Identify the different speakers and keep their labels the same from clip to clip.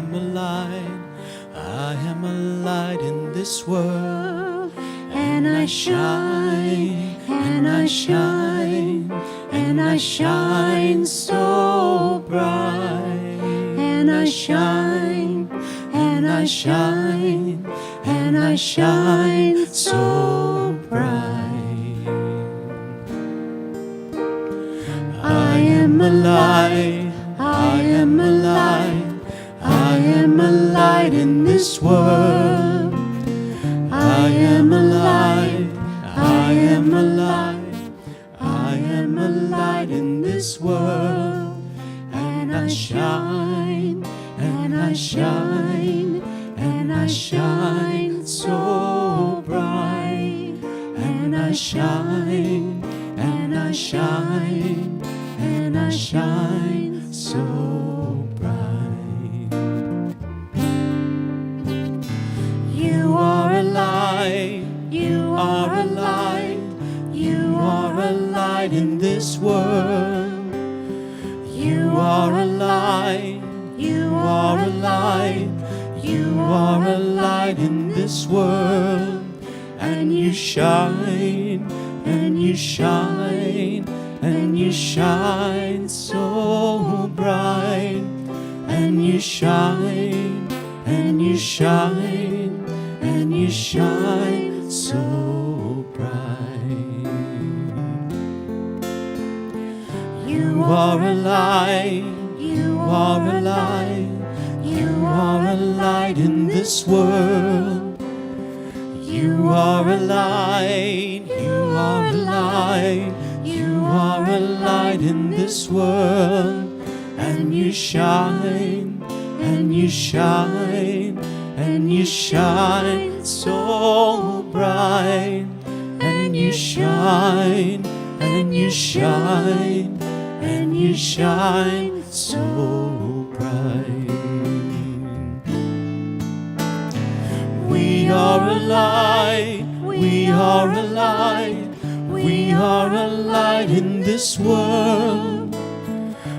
Speaker 1: am a light. I am a light in this world. And I shine, and I shine, and I shine so bright. And I shine, and I shine, and I shine so bright. I am a light, I am a light, I am a light in this world. I am a light, I am a light, I am a light in this world. And I shine, and I shine, and I shine so bright. And I shine, and I shine, and I shine so bright. You are a light, you are a light, you are a light in this world. You are a light, you are a light, you are a light in this world. And you shine, and you shine, and you shine so bright. And you shine, and you shine, and you shine so bright. You are a light, you are a light, you are a light in this world. You are a light, you are a light, you are a light in this world. And you shine, and you shine, and you shine so bright. And you shine, and you shine, and you shine so bright. We are a light, we are a light, we are a light in this world.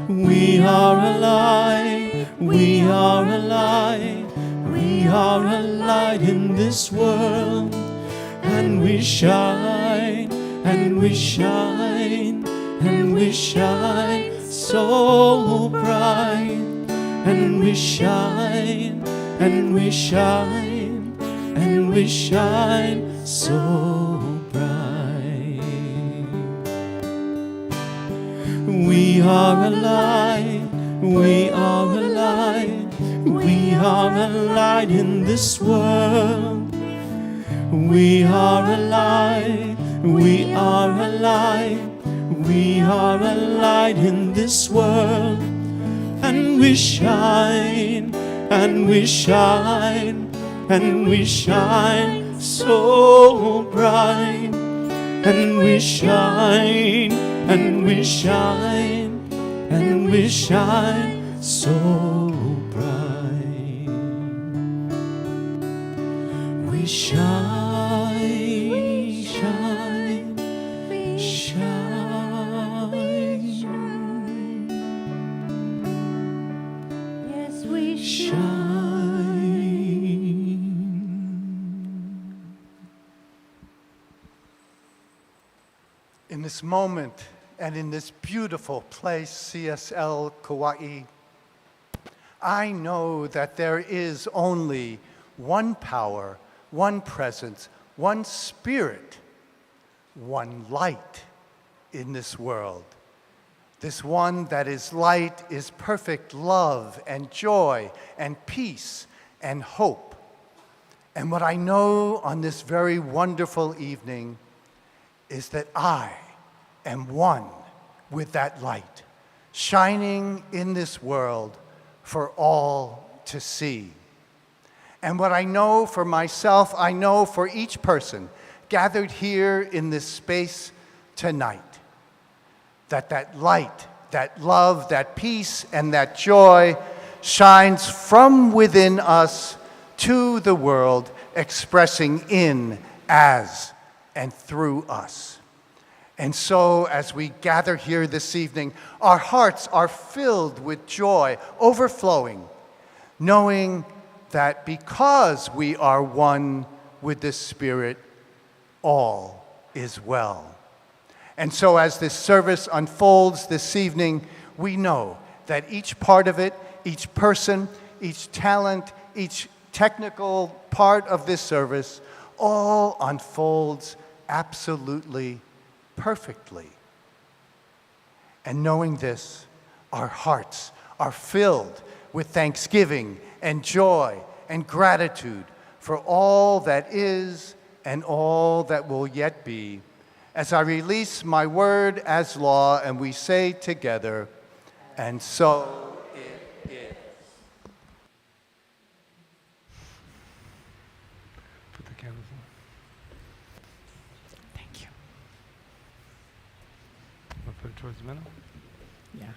Speaker 1: We are a light, we are a light, we are a light in this world. And we shine, and we shine, and we shine so bright. And we shine, and we shine, and we shine so bright. We are a light, we are a light, we are a light in this world. We are a light, we are a light, we are a light in this world. And we shine, and we shine, and we shine so bright. And we shine, and we shine, and we shine so bright. We shine, shine, shine.
Speaker 2: Yes, we
Speaker 1: Shine.
Speaker 3: In this moment and in this beautiful place, CSL Kauai, I know that there is only one power, one presence, one spirit, one light in this world. This one that is light is perfect love and joy and peace and hope. And what I know on this very wonderful evening is that I am one with that light, shining in this world for all to see. And what I know for myself, I know for each person gathered here in this space tonight, that light, that love, that peace, and that joy shines from within us to the world, expressing in, as, and through us. And so, as we gather here this evening, our hearts are filled with joy, overflowing, knowing that because we are one with the Spirit, all is well. And so as this service unfolds this evening, we know that each part of it, each person, each talent, each technical part of this service, all unfolds absolutely perfectly. And knowing this, our hearts are filled with thanksgiving and joy and gratitude for all that is and all that will yet be. As I release my word as law, and we say together, and so it is.
Speaker 2: Put the candles on.
Speaker 1: Thank you.
Speaker 2: I'll put it towards the middle.
Speaker 1: Yeah.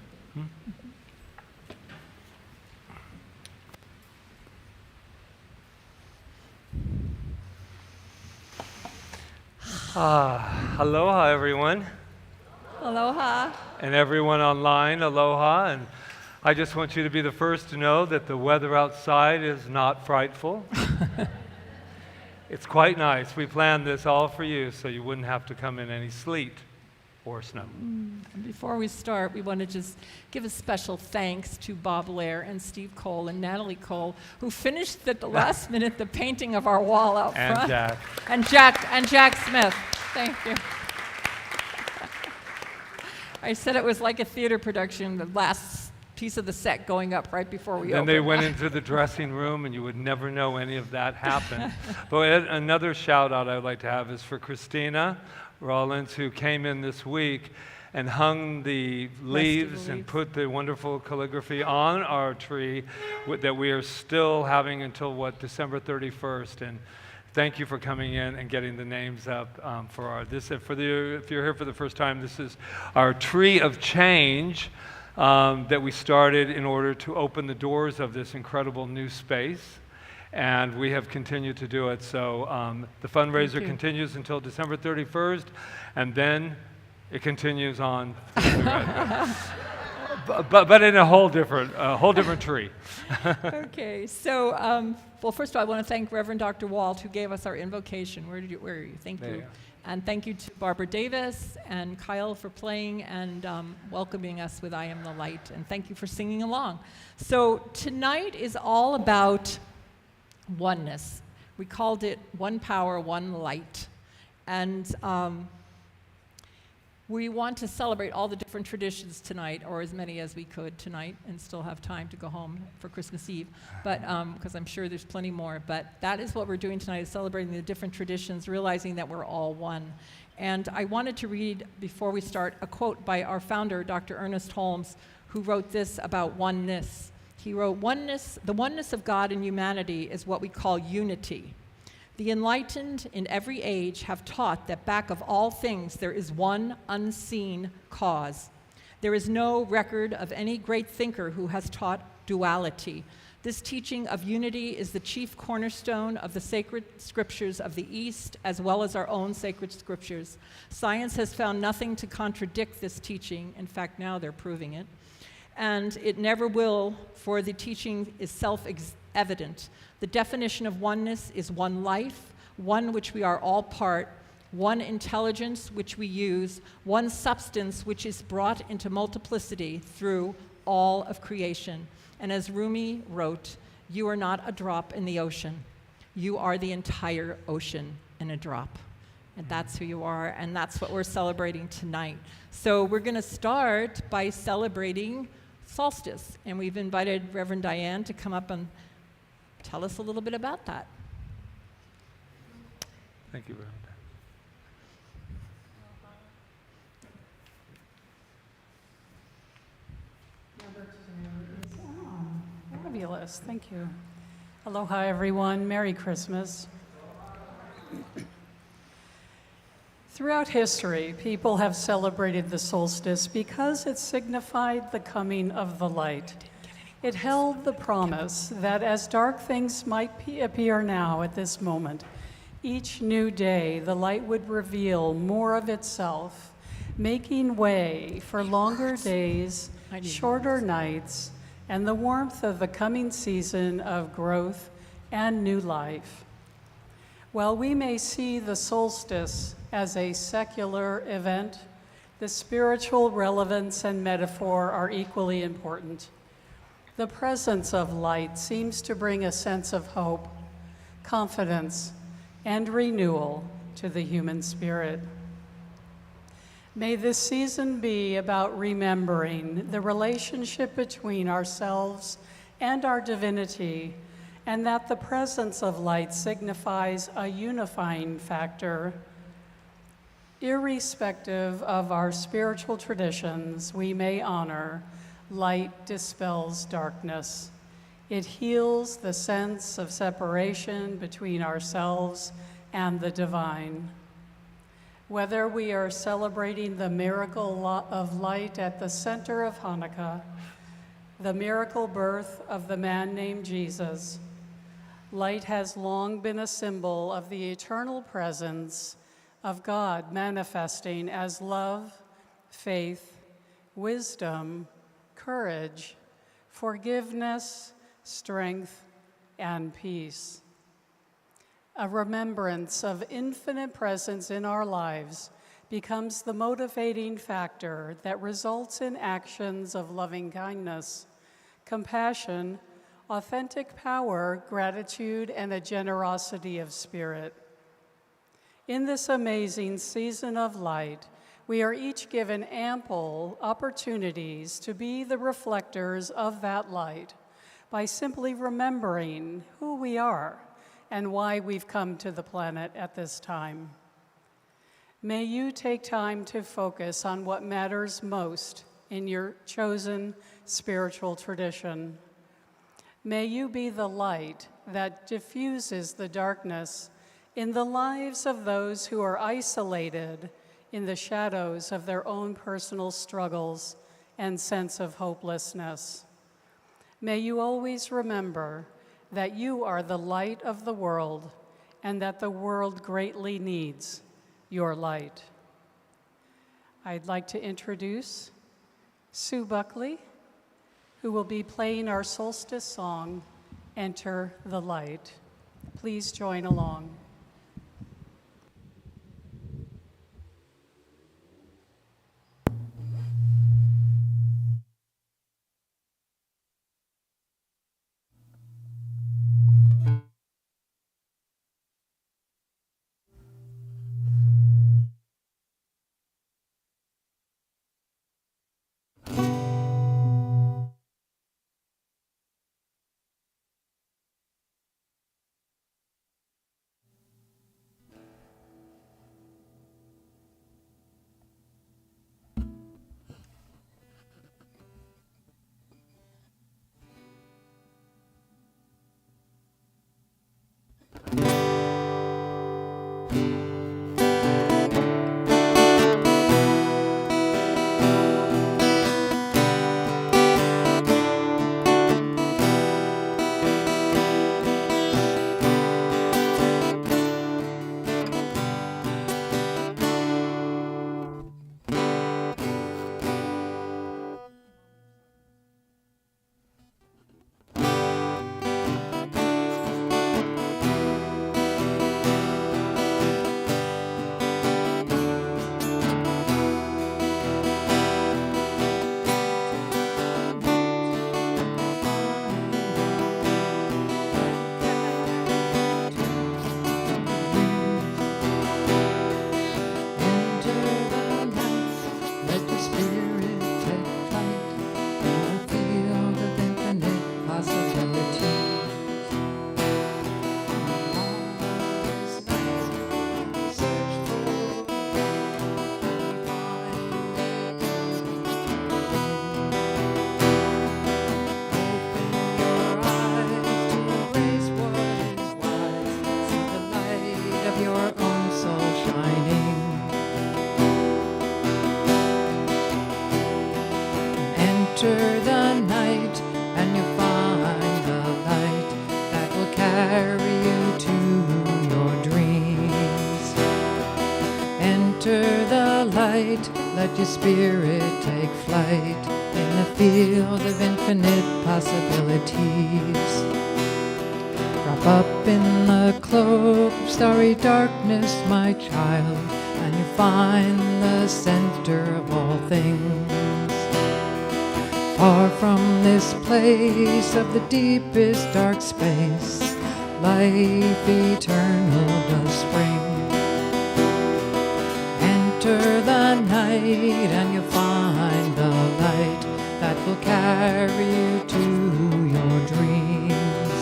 Speaker 2: Aloha, everyone,
Speaker 1: Aloha.
Speaker 2: and everyone online, aloha. And I just want you to be the first to know that the weather outside is not frightful. It's quite nice. We planned this all for you so you wouldn't have to come in any sleet or snow.
Speaker 1: And before we start, we want to just give a special thanks to Bob Lair and Steve Cole and Natalie Cole, who finished at the last minute the painting of our wall out
Speaker 2: And
Speaker 1: front.
Speaker 2: Jack.
Speaker 1: And Jack Smith. Thank you. I said it was like a theater production, the last piece of the set going up right before we
Speaker 2: Then
Speaker 1: opened.
Speaker 2: they went into the dressing room, and you would never know any of that happened. But another shout out I'd like to have is for Christina Rollins, who came in this week and hung the leaves and put the wonderful calligraphy on our tree that we are still having until, December 31st. And thank you for coming in and getting the names up for our, if you're here for the first time, this is our Tree of Change that we started in order to open the doors of this incredible new space. And we have continued to do it. So the fundraiser continues until December 31st, and then it continues on. but in a whole different tree.
Speaker 1: Okay, so, well, first of all, I want to thank Reverend Dr. Walt, who gave us our invocation. Where are you? Thank you. And thank you to Barbara Davis and Kyle for playing and welcoming us with I Am the Light. And thank you for singing along. So tonight is all about oneness. We called it One Power, One Light. And we want to celebrate all the different traditions tonight, or as many as we could tonight, and still have time to go home for Christmas Eve, but because I'm sure there's plenty more. But that is what we're doing tonight, is celebrating the different traditions, realizing that we're all one. And I wanted to read, before we start, a quote by our founder, Dr. Ernest Holmes, who wrote this about oneness. He wrote, "The oneness of God and humanity is what we call unity. The enlightened in every age have taught that back of all things there is one unseen cause. There is no record of any great thinker who has taught duality. This teaching of unity is the chief cornerstone of the sacred scriptures of the East, as well as our own sacred scriptures. Science has found nothing to contradict this teaching. In fact, now they're proving it. And it never will, for the teaching is self-evident. The definition of oneness is one life, one which we are all part, one intelligence which we use, one substance which is brought into multiplicity through all of creation. And as Rumi wrote, you are not a drop in the ocean. You are the entire ocean in a drop. And that's who you are, and that's what we're celebrating tonight. So we're going to start by celebrating solstice, and we've invited Reverend Diane to come up and tell us a little bit about that.
Speaker 2: Thank you, Reverend.
Speaker 4: Fabulous, thank you. Aloha, everyone. Merry Christmas. Throughout history, people have celebrated the solstice because it signified the coming of the light. It held the promise that as dark things might appear now at this moment, each new day the light would reveal more of itself, making way for longer days, shorter nights, and the warmth of the coming season of growth and new life. While we may see the solstice as a secular event, the spiritual relevance and metaphor are equally important. The presence of light seems to bring a sense of hope, confidence, and renewal to the human spirit. May this season be about remembering the relationship between ourselves and our divinity, and that the presence of light signifies a unifying factor. Irrespective of our spiritual traditions, we may honor light dispels darkness. It heals the sense of separation between ourselves and the divine. Whether we are celebrating the miracle of light at the center of Hanukkah, the miracle birth of the man named Jesus, light has long been a symbol of the eternal presence of God manifesting as love, faith, wisdom, courage, forgiveness, strength, and peace. A remembrance of infinite presence in our lives becomes the motivating factor that results in actions of loving kindness, compassion, authentic power, gratitude, and a generosity of spirit. In this amazing season of light, we are each given ample opportunities to be the reflectors of that light by simply remembering who we are and why we've come to the planet at this time. May you take time to focus on what matters most in your chosen spiritual tradition. May you be the light that diffuses the darkness in the lives of those who are isolated in the shadows of their own personal struggles and sense of hopelessness. May you always remember that you are the light of the world and that the world greatly needs your light. I'd like to introduce Sue Buckley, who will be playing our solstice song, Enter the Light. Please join along.
Speaker 5: Enter the night, and you'll find the light that will carry you to your dreams. Enter the light, let your spirit take flight in the field of infinite possibilities. Wrap up in the cloak of starry darkness, my child, and you find the center of all things. Far from this place of the deepest dark space, life eternal does spring. Enter the night and you'll find the light that will carry you to your dreams.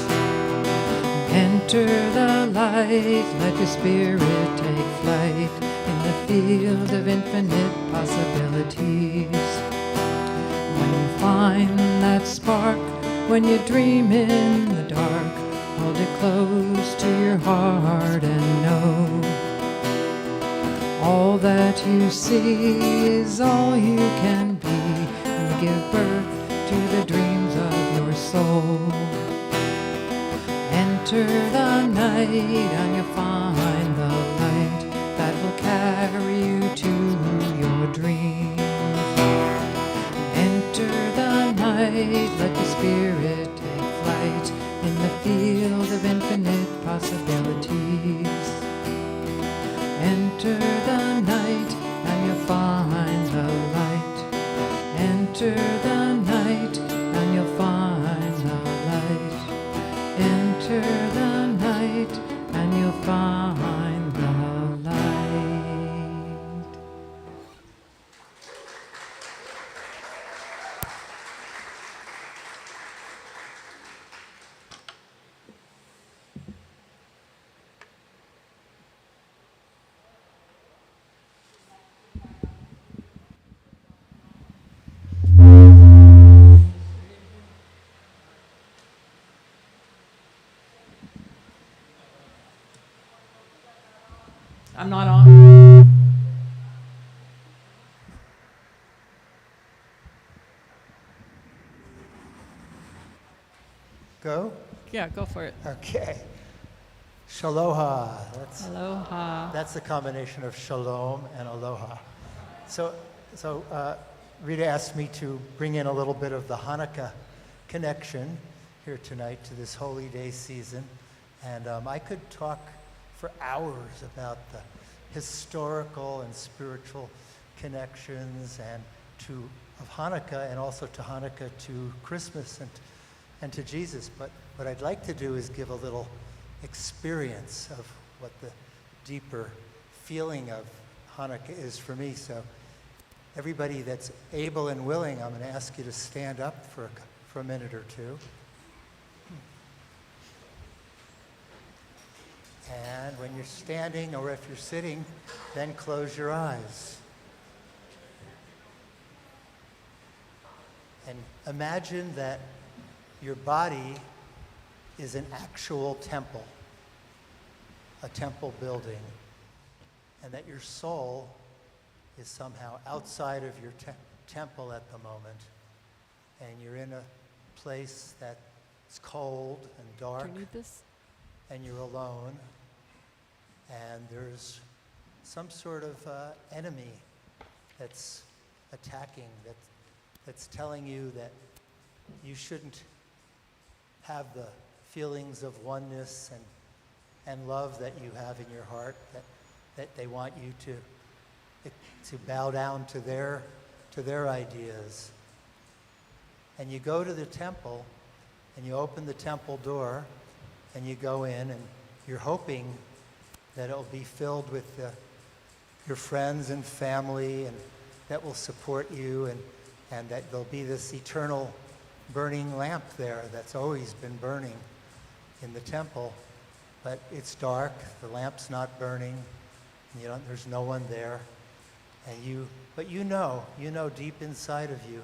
Speaker 5: Enter the light, let your spirit take flight in the field of infinite possibilities. When you find that spark, when you dream in the dark, hold it close to your heart and know all that you see is all you can be when you give birth to the dreams of your soul. Enter the night and you'll find the light that will carry you to your dreams. Enter the night, let your spirit take flight in the field of infinite possibilities. Enter the night and you'll find the light. Enter the night and you'll find the light. Enter the night and you'll find the light.
Speaker 6: I'm not on.
Speaker 3: Go?
Speaker 6: Yeah, go for it.
Speaker 3: Okay. Shaloha.
Speaker 6: Aloha.
Speaker 3: That's the combination of shalom and aloha. So Rita asked me to bring in a little bit of the Hanukkah connection here tonight to this holy day season. And I could talk for hours about the historical and spiritual connections of Hanukkah, and also to Hanukkah, to Christmas, and to Jesus. But what I'd like to do is give a little experience of what the deeper feeling of Hanukkah is for me. So everybody that's able and willing, I'm going to ask you to stand up for a minute or two. And when you're standing, or if you're sitting, then close your eyes. And imagine that your body is an actual temple, a temple building, and that your soul is somehow outside of your temple at the moment, and you're in a place that's cold and dark.
Speaker 6: Do you need this?
Speaker 3: And you're alone, and there's some sort of enemy that's attacking, that's telling you that you shouldn't have the feelings of oneness and love that you have in your heart, that they want you to bow down to their ideas. And you go to the temple, and you open the temple door, and you go in, and you're hoping that it'll be filled with your friends and family, and that will support you, and that there'll be this eternal burning lamp there that's always been burning in the temple. But it's dark, the lamp's not burning, there's no one there. But you know deep inside of you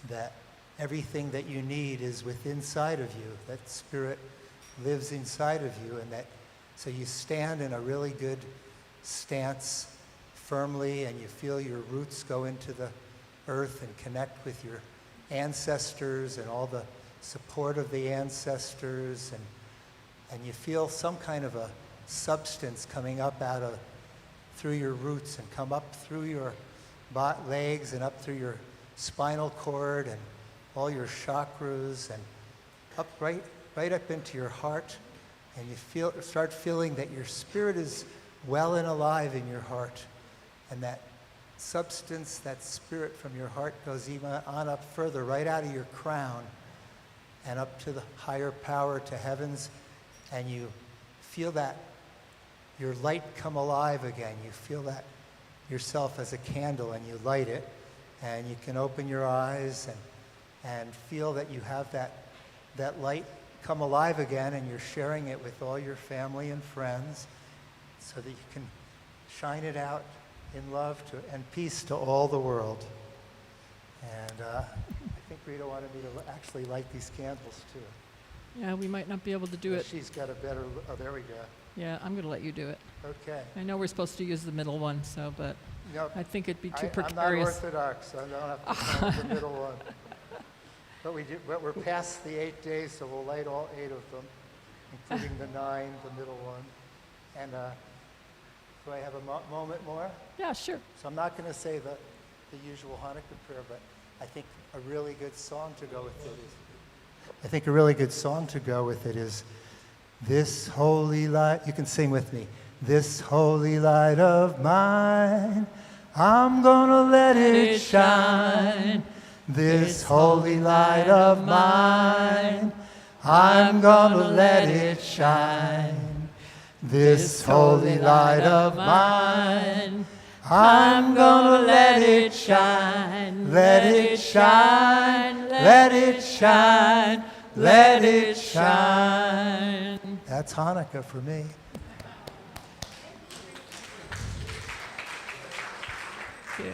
Speaker 3: that everything that you need is within inside of you, that Spirit lives inside of you, so you stand in a really good stance firmly, and you feel your roots go into the earth and connect with your ancestors and all the support of the ancestors, and you feel some kind of a substance coming up through your roots and come up through your legs and up through your spinal cord,
Speaker 7: all your chakras and up right up into your heart, and you start feeling that your spirit is well and alive in your heart, and that substance, that spirit from your heart goes even on up further, right out of your crown and up to the higher power, to heavens, and you feel that your light come alive again. You feel that yourself as a candle, and you light it, and you can open your eyes and feel that you have that light come alive again, and you're sharing it with all your family and friends so that you can shine it out in love and peace to all the world. And I think Rita wanted me to actually light these candles too.
Speaker 6: Yeah, we might not be able to do it.
Speaker 7: She's got a better, oh, there we go.
Speaker 6: Yeah, I'm going to let you do it.
Speaker 7: Okay.
Speaker 6: I know we're supposed to use the middle one, so, but
Speaker 7: Nope.
Speaker 6: I think it'd be too
Speaker 7: I'm not
Speaker 6: precarious.
Speaker 7: Orthodox, so I don't have to use the middle one. But we're past the 8 days, so we'll light all 8 of them, including the 9, the middle one. And do I have a moment more?
Speaker 6: Yeah, sure.
Speaker 7: So I'm not going to say the usual Hanukkah prayer, but I think a really good song to go with it is, this holy light, you can sing with me, this holy light of mine, I'm gonna let it shine. This holy light of mine, I'm gonna let it shine. This holy light of mine, I'm gonna let it shine. Let it shine, let it shine, let it shine. That's Hanukkah for me.
Speaker 6: Yeah.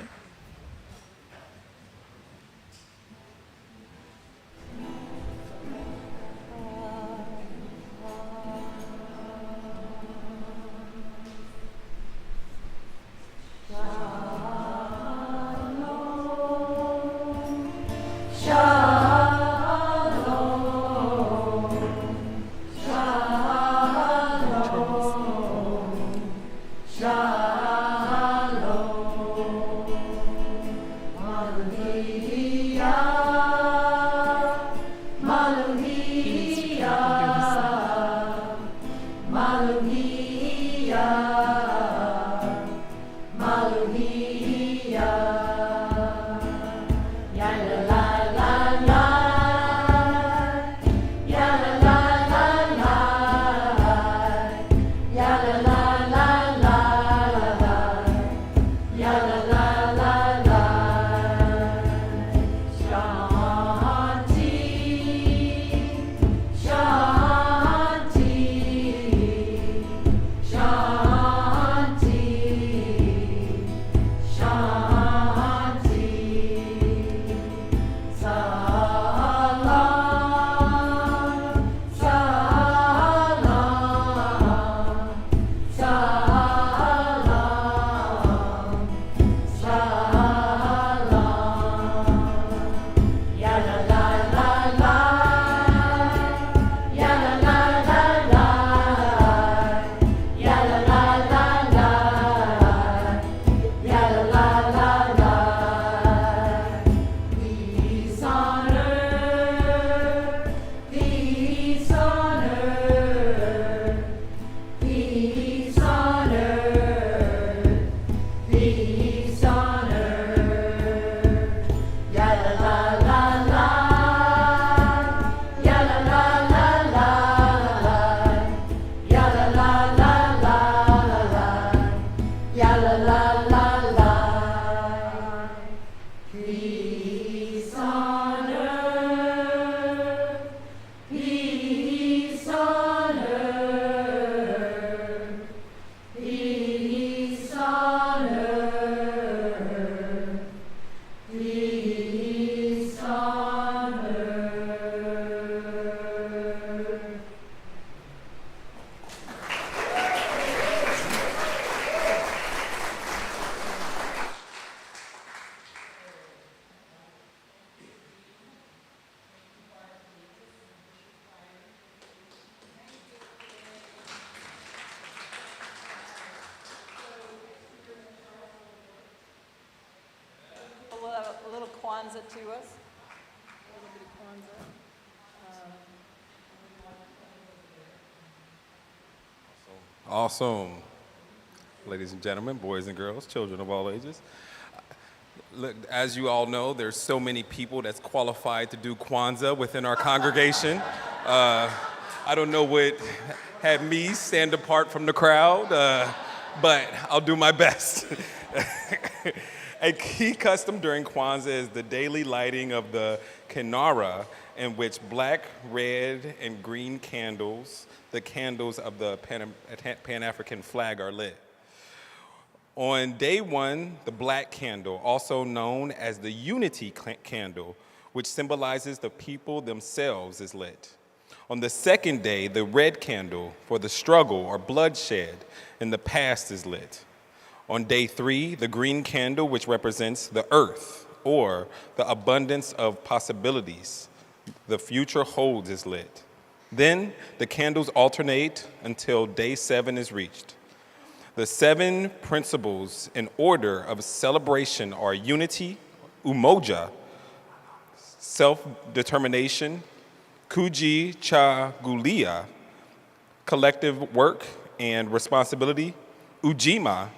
Speaker 8: A little Kwanzaa to us. Awesome. Ladies and gentlemen, boys and girls, children of all ages. Look, as you all know, there's so many people that's qualified to do Kwanzaa within our congregation. I don't know what had me stand apart from the crowd, but I'll do my best. A key custom during Kwanzaa is the daily lighting of the kinara, in which black, red, and green candles, the candles of the Pan-African flag, are lit. On day one, the black candle, also known as the unity candle, which symbolizes the people themselves, is lit. On the second day, the red candle for the struggle or bloodshed in the past is lit. On day three, the green candle, which represents the earth or the abundance of possibilities the future holds, is lit. Then the candles alternate until day 7 is reached. The 7 principles in order of celebration are unity, umoja, self-determination, kujichagulia, collective work and responsibility, ujima,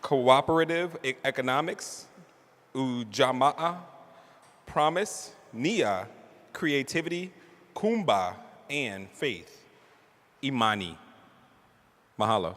Speaker 8: cooperative economics, ujamaa, promise, nia, creativity, kumba, and faith, imani. Mahalo.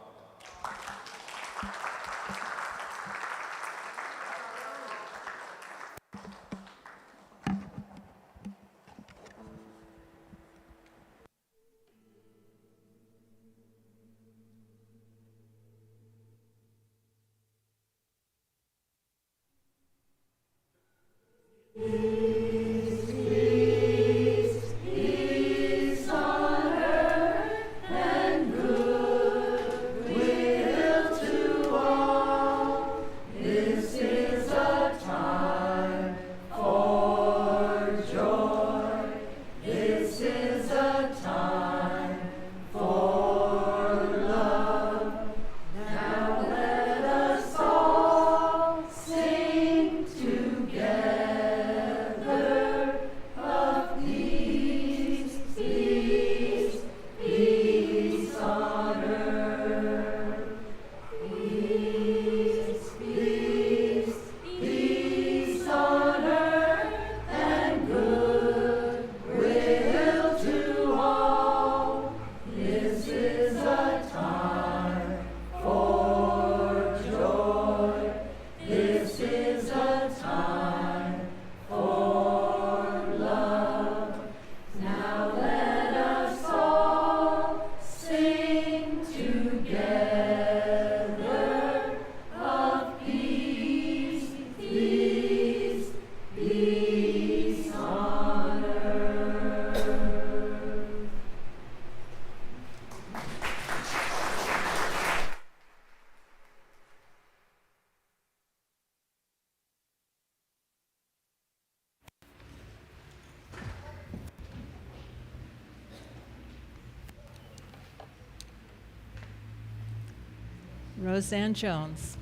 Speaker 6: Roseanne Jones.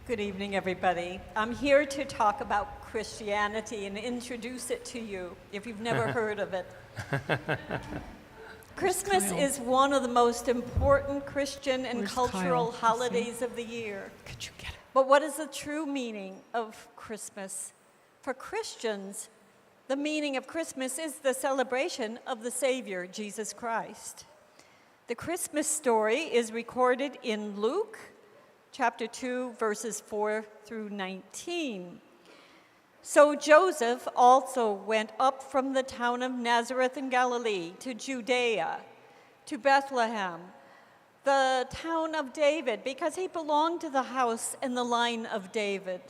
Speaker 9: Good evening, everybody. I'm here to talk about Christianity and introduce it to you if you've never heard of it. Christmas is one of the most important Christian and cultural holidays of the year.
Speaker 6: Could you get it?
Speaker 9: But what is the true meaning of Christmas? For Christians, the meaning of Christmas is the celebration of the Savior, Jesus Christ. The Christmas story is recorded in Luke chapter 2, verses 4 through 19. So Joseph also went up from the town of Nazareth in Galilee to Judea, to Bethlehem, the town of David, because he belonged to the house and the line of David.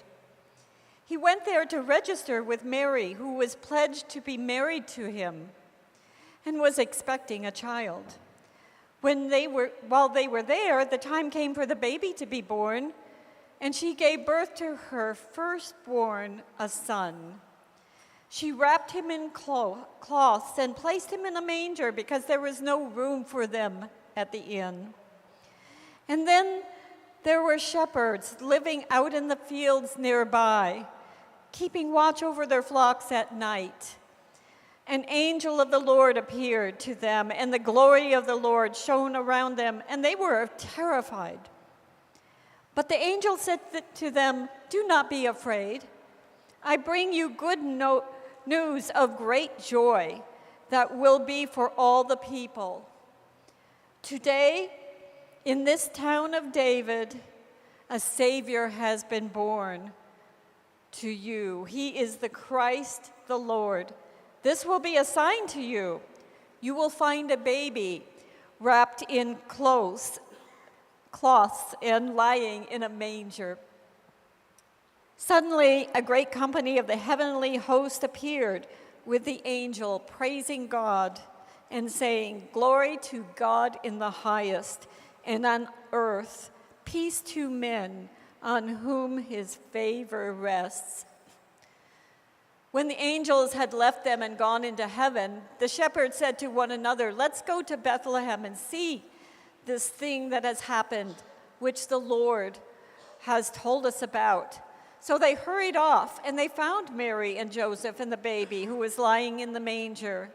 Speaker 9: He went there to register with Mary, who was pledged to be married to him and was expecting a child. While they were there, the time came for the baby to be born, and she gave birth to her firstborn, a son. She wrapped him in cloths and placed him in a manger because there was no room for them at the inn. And then there were shepherds living out in the fields nearby, keeping watch over their flocks at night. An angel of the Lord appeared to them, and the glory of the Lord shone around them, and they were terrified. But the angel said to them, "Do not be afraid. I bring you good news of great joy that will be for all the people. Today, in this town of David, a Savior has been born to you. He is the Christ, the Lord. This will be a sign to you. You will find a baby wrapped in cloths and lying in a manger." Suddenly, a great company of the heavenly host appeared with the angel, praising God and saying, "Glory to God in the highest, and on earth, peace to men on whom his favor rests." When the angels had left them and gone into heaven, the shepherds said to one another, "Let's go to Bethlehem and see this thing that has happened, which the Lord has told us about." So they hurried off, and they found Mary and Joseph and the baby who was lying in the manger.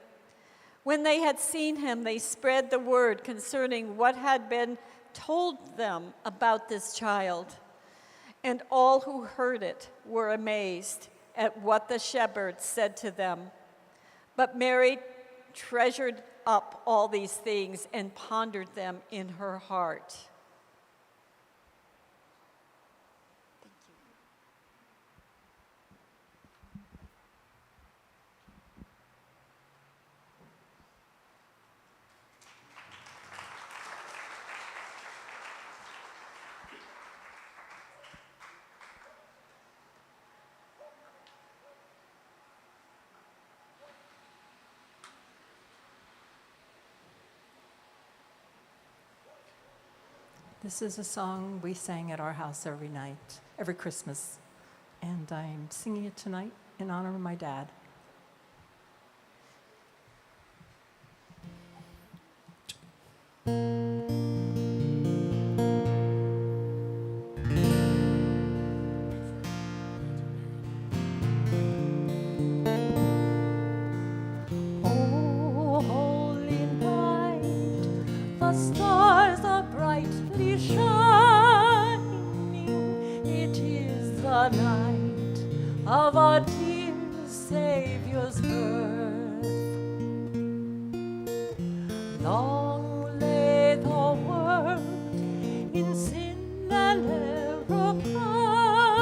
Speaker 9: When they had seen him, they spread the word concerning what had been told them about this child. And all who heard it were amazed at what the shepherds said to them. But Mary treasured up all these things and pondered them in her heart.
Speaker 6: This is a song we sang at our house every night, every Christmas. And I'm singing it tonight in honor of my dad.
Speaker 10: Oh, holy night, the stars are brightly shining. It is the night of our dear Savior's birth. Long lay the world in sin and error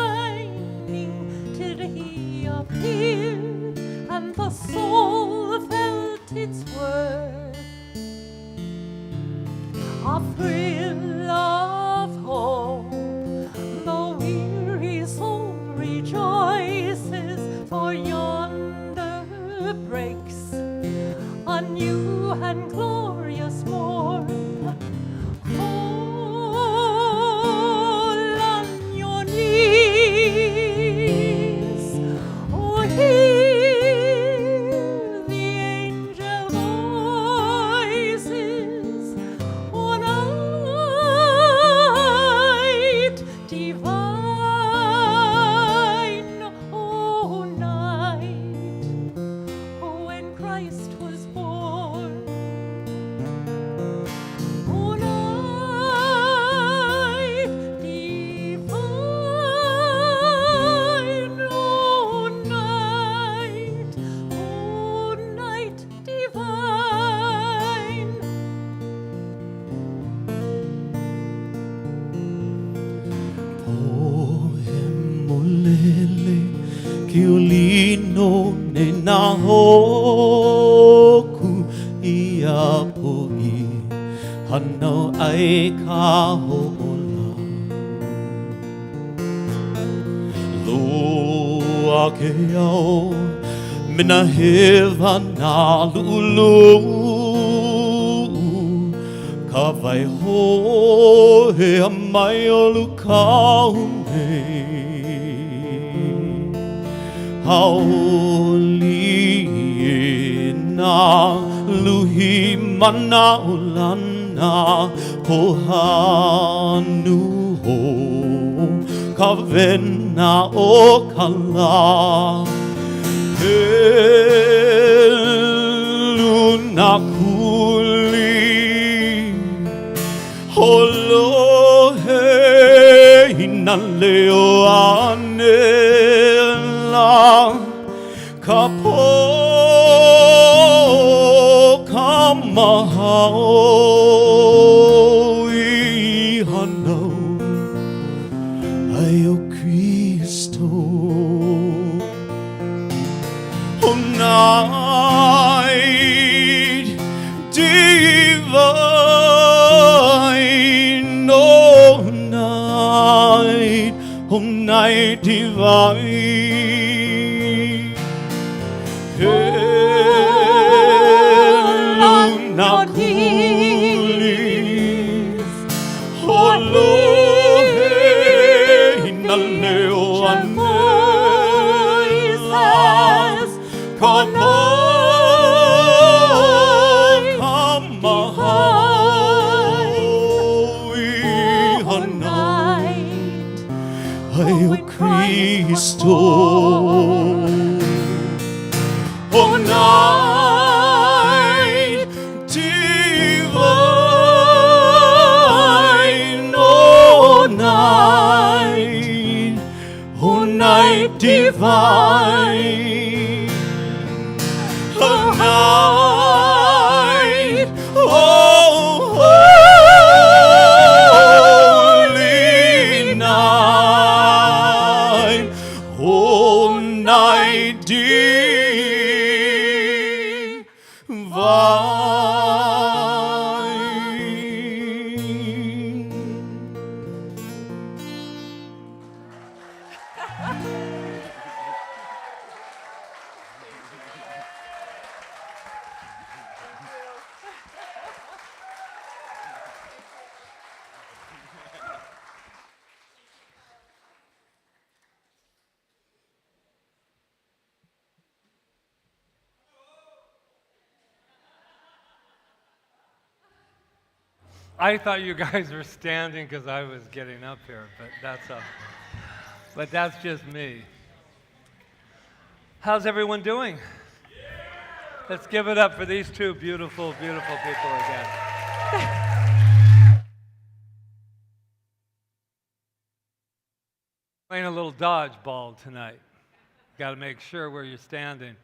Speaker 10: pining, till he appeared and the soul felt its worth. A thrill of hope, the weary soul rejoices, for yonder breaks a new and glorious morn. Fall on your knees, oh, hear the angel voices, oh, night divine, oh, night, oh, when Christ was born. Oh, night divine, oh, night divine.
Speaker 1: Pohemolele kiulino ne na hoku ia poi hano ai ka ho'ola loa ke au mina hewa na lulu ka vai ho he a mai o lukau haoli na luhi mana o lana ho hanu ho ka vena o ka la luna kuli holo he ina leo anela ka po ka mahao I hanau ai o Cristo o night divine o night divine luna kulis holo he na leo anelas kamo kamahaui hanai ai o Cristo o night divine o night divine o night holy night o night divine.
Speaker 2: I thought you guys were standing because I was getting up here, but that's just me. How's everyone doing? Let's give it up for these two beautiful, beautiful people again. Playing a little dodgeball tonight. Got to make sure where you're standing.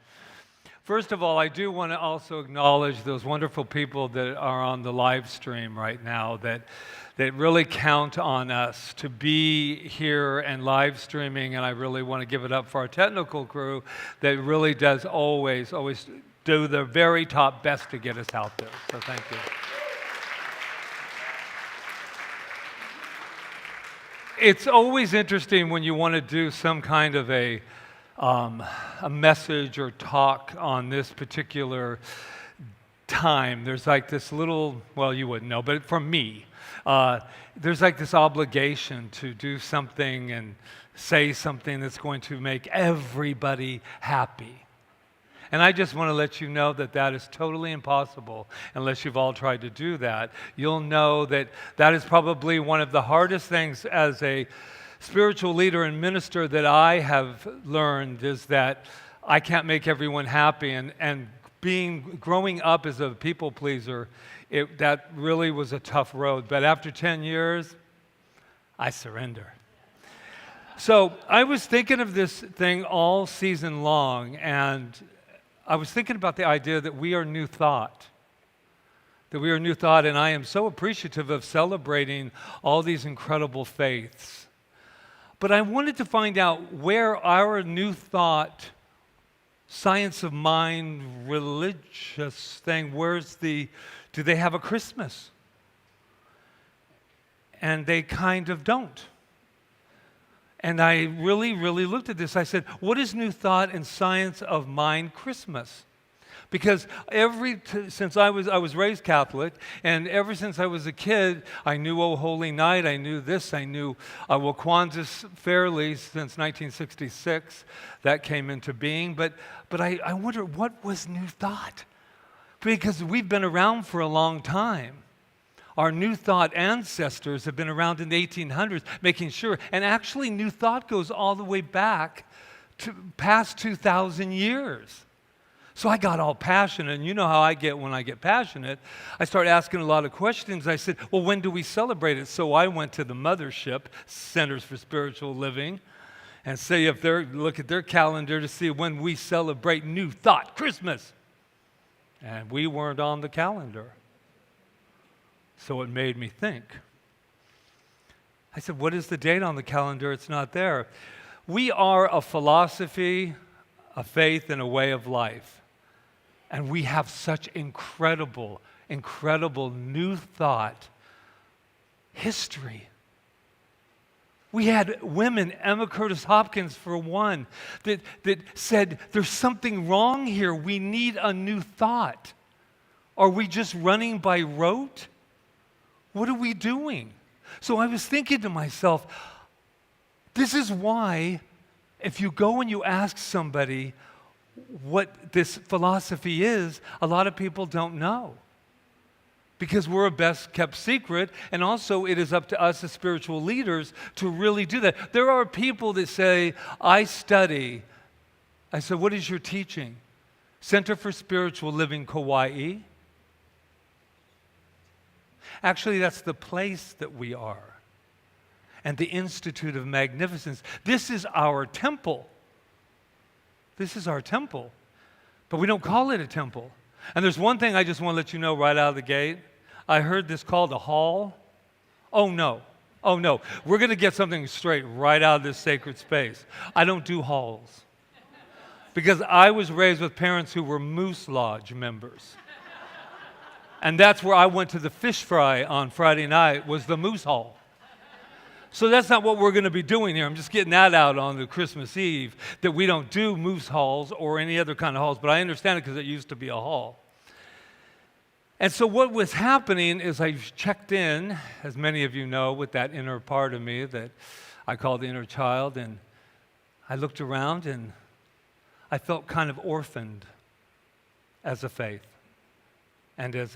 Speaker 2: First of all, I do want to also acknowledge those wonderful people that are on the live stream right now that really count on us to be here and live streaming, and I really want to give it up for our technical crew that really does always do their very top best to get us out there. So thank you. It's always interesting when you want to do some kind of a message or talk on this particular time. There's like this little, well, you wouldn't know, but for me, there's like this obligation to do something and say something that's going to make everybody happy. And I just want to let you know that that is totally impossible unless you've all tried to do that. You'll know that that is probably one of the hardest things as a spiritual leader and minister that I have learned is that I can't make everyone happy. And growing up as a people pleaser, that really was a tough road. But after 10 years, I surrender. So I was thinking of this thing all season long, and I was thinking about the idea that we are new thought. That we are new thought, and I am so appreciative of celebrating all these incredible faiths. But I wanted to find out where our new thought, science of mind, religious thing, do they have a Christmas? And they kind of don't. And I really, really looked at this. I said, what is new thought and science of mind Christmas? Because since I was raised Catholic, and ever since I was a kid, I knew O Holy Night, I knew this, I knew Kwanzaa's fairly since 1966. That came into being. But I wonder, what was New Thought? Because we've been around for a long time. Our New Thought ancestors have been around in the 1800s, making sure, and actually New Thought goes all the way back to past 2,000 years. So I got all passionate, and you know how I get when I get passionate. I started asking a lot of questions. I said, well, when do we celebrate it? So I went to the mothership, Centers for Spiritual Living, and see if they look at their calendar to see when we celebrate New Thought Christmas. And we weren't on the calendar. So it made me think. I said, what is the date on the calendar? It's not there. We are a philosophy, a faith, and a way of life. And we have such incredible, incredible New Thought history. We had women, Emma Curtis Hopkins for one, that said, there's something wrong here. We need a new thought. Are we just running by rote? What are we doing? So I was thinking to myself, this is why if you go and you ask somebody what this philosophy is, a lot of people don't know. Because we're a best kept secret, and also it is up to us as spiritual leaders to really do that. There are people that say, I study. I said, what is your teaching? Center for Spiritual Living, Kauai. Actually, that's the place that we are. And the Institute of Magnificence. This is our temple. This is our temple. But we don't call it a temple. And there's one thing I just want to let you know right out of the gate. I heard this called a hall. Oh no. Oh no. We're going to get something straight right out of this sacred space. I don't do halls. Because I was raised with parents who were Moose Lodge members. And that's where I went to the fish fry on Friday night, was the Moose Hall. So that's not what we're going to be doing here. I'm just getting that out on the Christmas Eve, that we don't do moose halls or any other kind of halls, but I understand it because it used to be a hall. And so what was happening is I checked in, as many of you know, with that inner part of me that I call the inner child, and I looked around and I felt kind of orphaned as a faith and as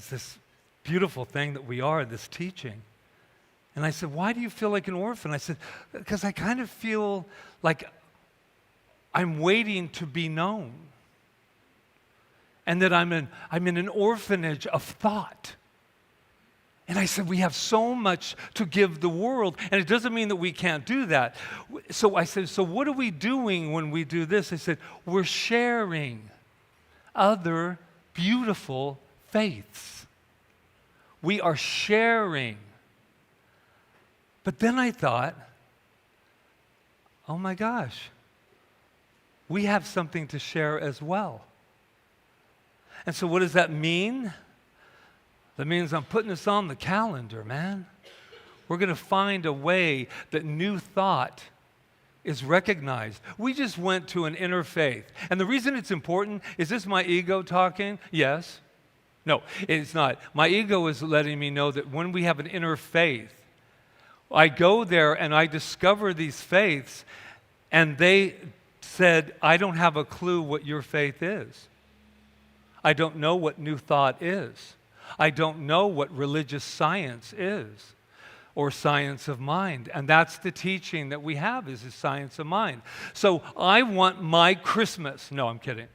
Speaker 2: this beautiful thing that we are, this teaching. And I said, why do you feel like an orphan? I said, because I kind of feel like I'm waiting to be known. And that I'm in an orphanage of thought. And I said, we have so much to give the world, and it doesn't mean that we can't do that. So I said, so what are we doing when we do this? I said, we're sharing other beautiful faiths. We are sharing. But then I thought, oh my gosh, we have something to share as well. And so what does that mean? That means I'm putting this on the calendar, man. We're going to find a way that New Thought is recognized. We just went to an inner faith. And the reason it's important, is this my ego talking? Yes. No, it's not. My ego is letting me know that when we have an inner faith, I go there and I discover these faiths, and they said, I don't have a clue what your faith is. I don't know what New Thought is. I don't know what religious science is, or science of mind. And that's the teaching that we have, is the science of mind. So I want my Christmas. No, I'm kidding.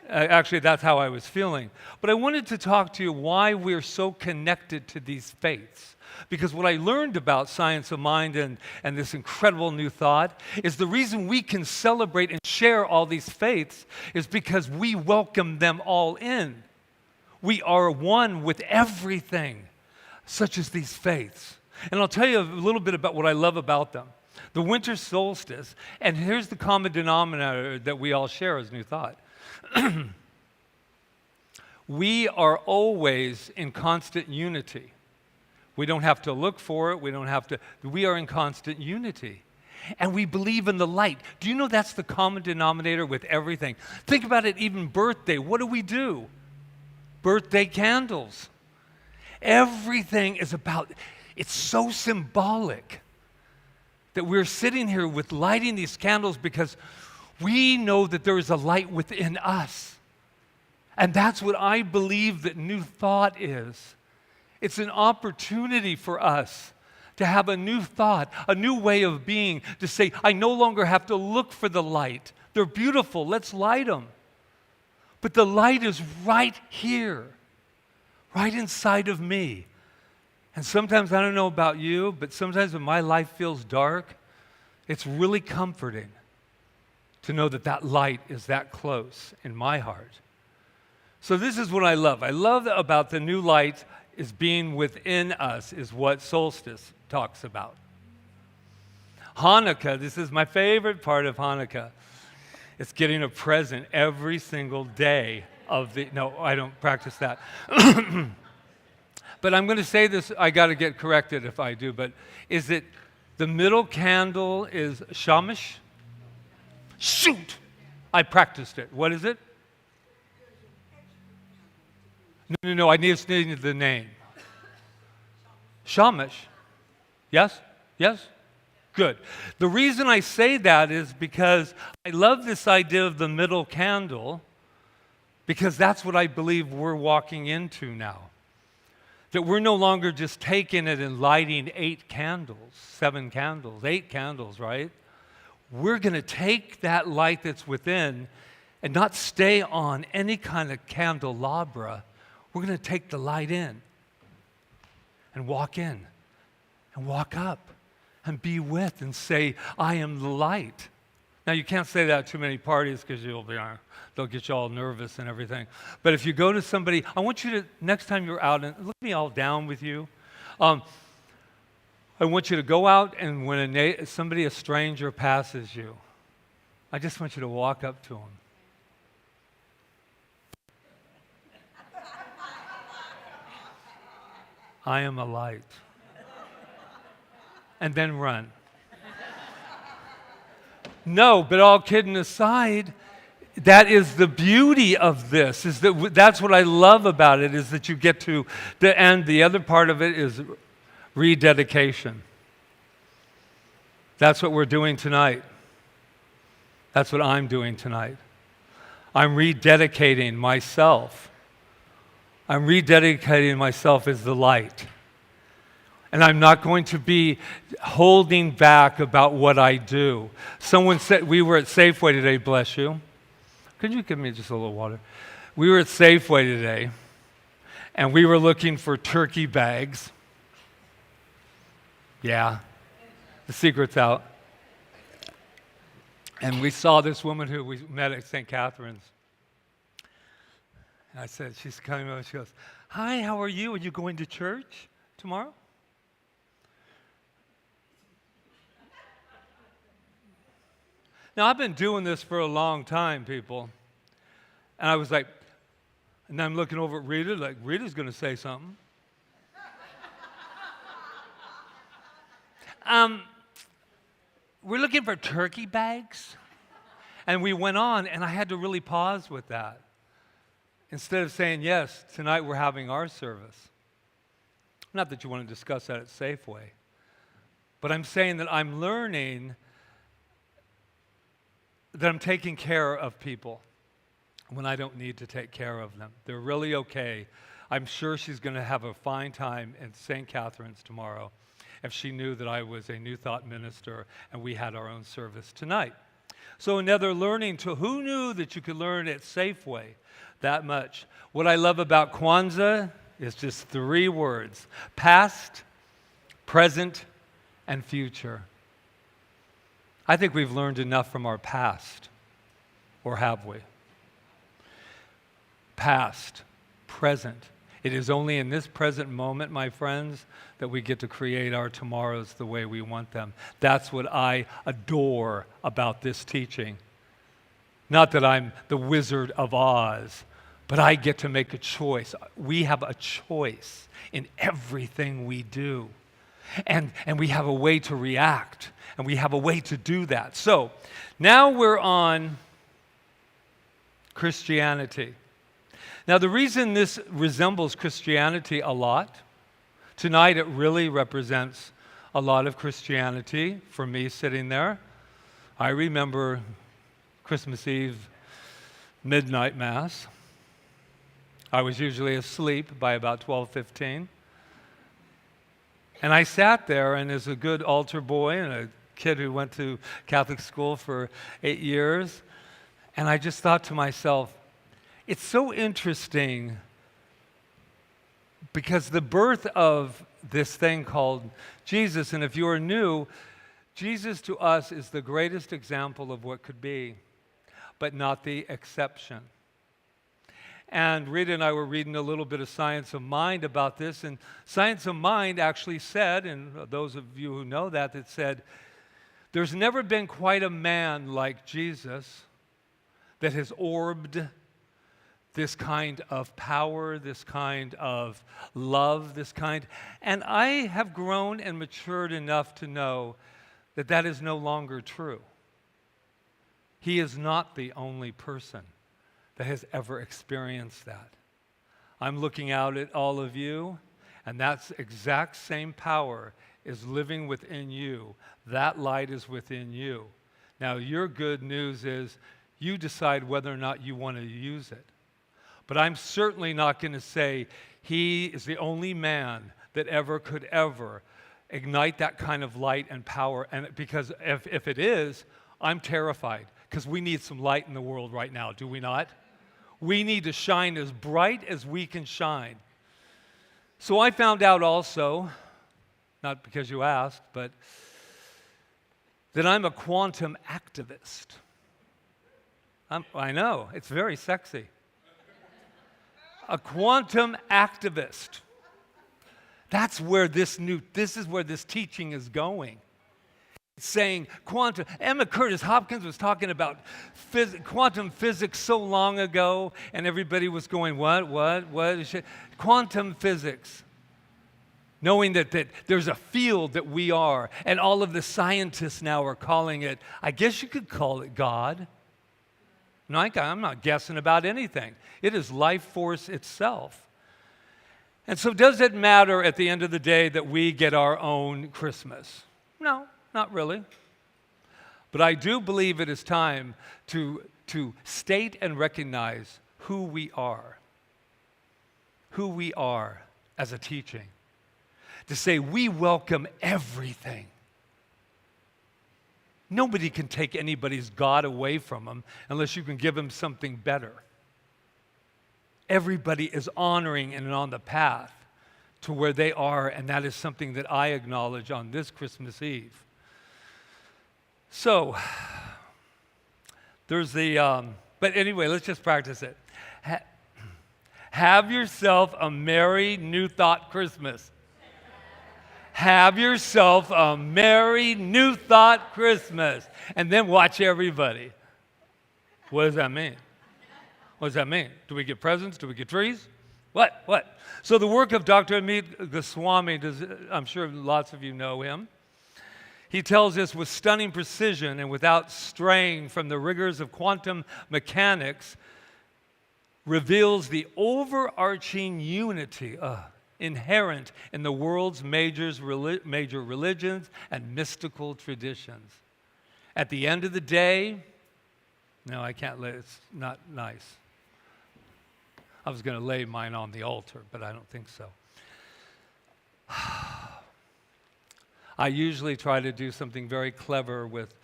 Speaker 2: Actually, that's how I was feeling. But I wanted to talk to you why we're so connected to these faiths. Because what I learned about science of mind and this incredible New Thought is the reason we can celebrate and share all these faiths is because we welcome them all in. We are one with everything, such as these faiths. And I'll tell you a little bit about what I love about them. The winter solstice, and here's the common denominator that we all share as New Thought. We are always in constant unity. We don't have to look for it. We are in constant unity. And we believe in the light. Do you know that's the common denominator with everything? Think about it, even birthday. What do? Birthday candles. Everything is about, it's so symbolic that we're sitting here with lighting these candles because we know that there is a light within us. And that's what I believe that New Thought is. It's an opportunity for us to have a new thought, a new way of being, to say, I no longer have to look for the light. They're beautiful. Let's light them. But the light is right here, right inside of me. And sometimes, I don't know about you, but sometimes when my life feels dark, it's really comforting to know that that light is that close in my heart. So this is what I love. I love about the new light is being within us, is what solstice talks about. Hanukkah, this is my favorite part of Hanukkah. It's getting a present every single day of the, no, I don't practice that. But I'm going to say this, I got to get corrected if I do, but is it the middle candle is shamash? Shoot! I practiced it. What is it? No, I need the name. Shamash. Yes? Yes? Good. The reason I say that is because I love this idea of the middle candle, because that's what I believe we're walking into now. That we're no longer just taking it and lighting 8 candles, 7 candles, 8 candles, right? We're going to take that light that's within and not stay on any kind of candelabra. We're going to take the light in and walk in and walk up and be with and say, I am the light. Now, you can't say that at too many parties because they'll get you all nervous and everything. But if you go to somebody, I want you to, next time you're out, and look me all down with you, I want you to go out, and when a stranger passes you, I just want you to walk up to them. I am a light. And then run. No, but all kidding aside, that is the beauty of this. That's what I love about it, is that you get to the end. The other part of it is rededication. That's what we're doing tonight. That's what I'm doing tonight. I'm rededicating myself. I'm rededicating myself as the light. And I'm not going to be holding back about what I do. Someone said, we were at Safeway today, bless you. Could you give me just a little water? We were at Safeway today, and we were looking for turkey bags. Yeah, the secret's out. And we saw this woman who we met at St. Catherine's. And I said, she's coming over, she goes, hi, how are you? Are you going to church tomorrow? Now, I've been doing this for a long time, people. And I was like, and I'm looking over at Rita, like, Rita's going to say something. We're looking for turkey bags. And we went on, and I had to really pause with that. Instead of saying, yes, tonight we're having our service. Not that you want to discuss that at Safeway. But I'm saying that I'm learning that I'm taking care of people when I don't need to take care of them. They're really okay. I'm sure she's going to have a fine time at St. Catherine's tomorrow if she knew that I was a New Thought minister and we had our own service tonight. So another learning tool. Who knew that you could learn at Safeway that much? What I love about Kwanzaa is just 3 words: past, present, and future. I think we've learned enough from our past, or have we? Past, present. It is only in this present moment, my friends, that we get to create our tomorrows the way we want them. That's what I adore about this teaching. Not that I'm the Wizard of Oz, but I get to make a choice. We have a choice in everything we do. And we have a way to react, and we have a way to do that. So now we're on Christianity. Now, the reason this resembles Christianity a lot, tonight it really represents a lot of Christianity for me sitting there. I remember Christmas Eve midnight Mass. I was usually asleep by about 12:15. And I sat there, and as a good altar boy and a kid who went to Catholic school for 8 years, and I just thought to myself, it's so interesting because the birth of this thing called Jesus, and if you're new, Jesus to us is the greatest example of what could be, but not the exception. And Rita and I were reading a little bit of Science of Mind about this, and Science of Mind actually said, and those of you who know that, it said, there's never been quite a man like Jesus that has orbed this kind of power, this kind of love, this kind. And I have grown and matured enough to know that that is no longer true. He is not the only person that has ever experienced that. I'm looking out at all of you, and that exact same power is living within you. That light is within you. Now, your good news is you decide whether or not you want to use it. But I'm certainly not going to say he is the only man that could ever ignite that kind of light and power. And because if it is, I'm terrified, because we need some light in the world right now, do we not? We need to shine as bright as we can shine. So I found out also, not because you asked, but that I'm a quantum activist. I know, it's very sexy. A quantum activist. That's where this is where this teaching is going. It's saying quantum. Emma Curtis Hopkins was talking about quantum physics so long ago, and everybody was going, what? Quantum physics. Knowing that there's a field that we are, and all of the scientists now are calling it, I guess you could call it God. No, I'm not guessing about anything. It is life force itself. And so does it matter at the end of the day that we get our own Christmas? No, not really. But I do believe it is time to state and recognize who we are as a teaching. To say we welcome everything. Nobody can take anybody's God away from them unless you can give them something better. Everybody is honoring and on the path to where they are, and that is something that I acknowledge on this Christmas Eve. So, there's but anyway, let's just practice it. Have yourself a merry New Thought Christmas. Have yourself a merry New Thought Christmas. And then watch everybody. What does that mean? What does that mean? Do we get presents? Do we get trees? What? So the work of Dr. Amit Goswami, I'm sure lots of you know him. He tells us with stunning precision and without straying from the rigors of quantum mechanics, reveals the overarching unity inherent in the world's major religions and mystical traditions. At the end of the day, no, I can't lay, it's not nice. I was going to lay mine on the altar, but I don't think so. I usually try to do something very clever with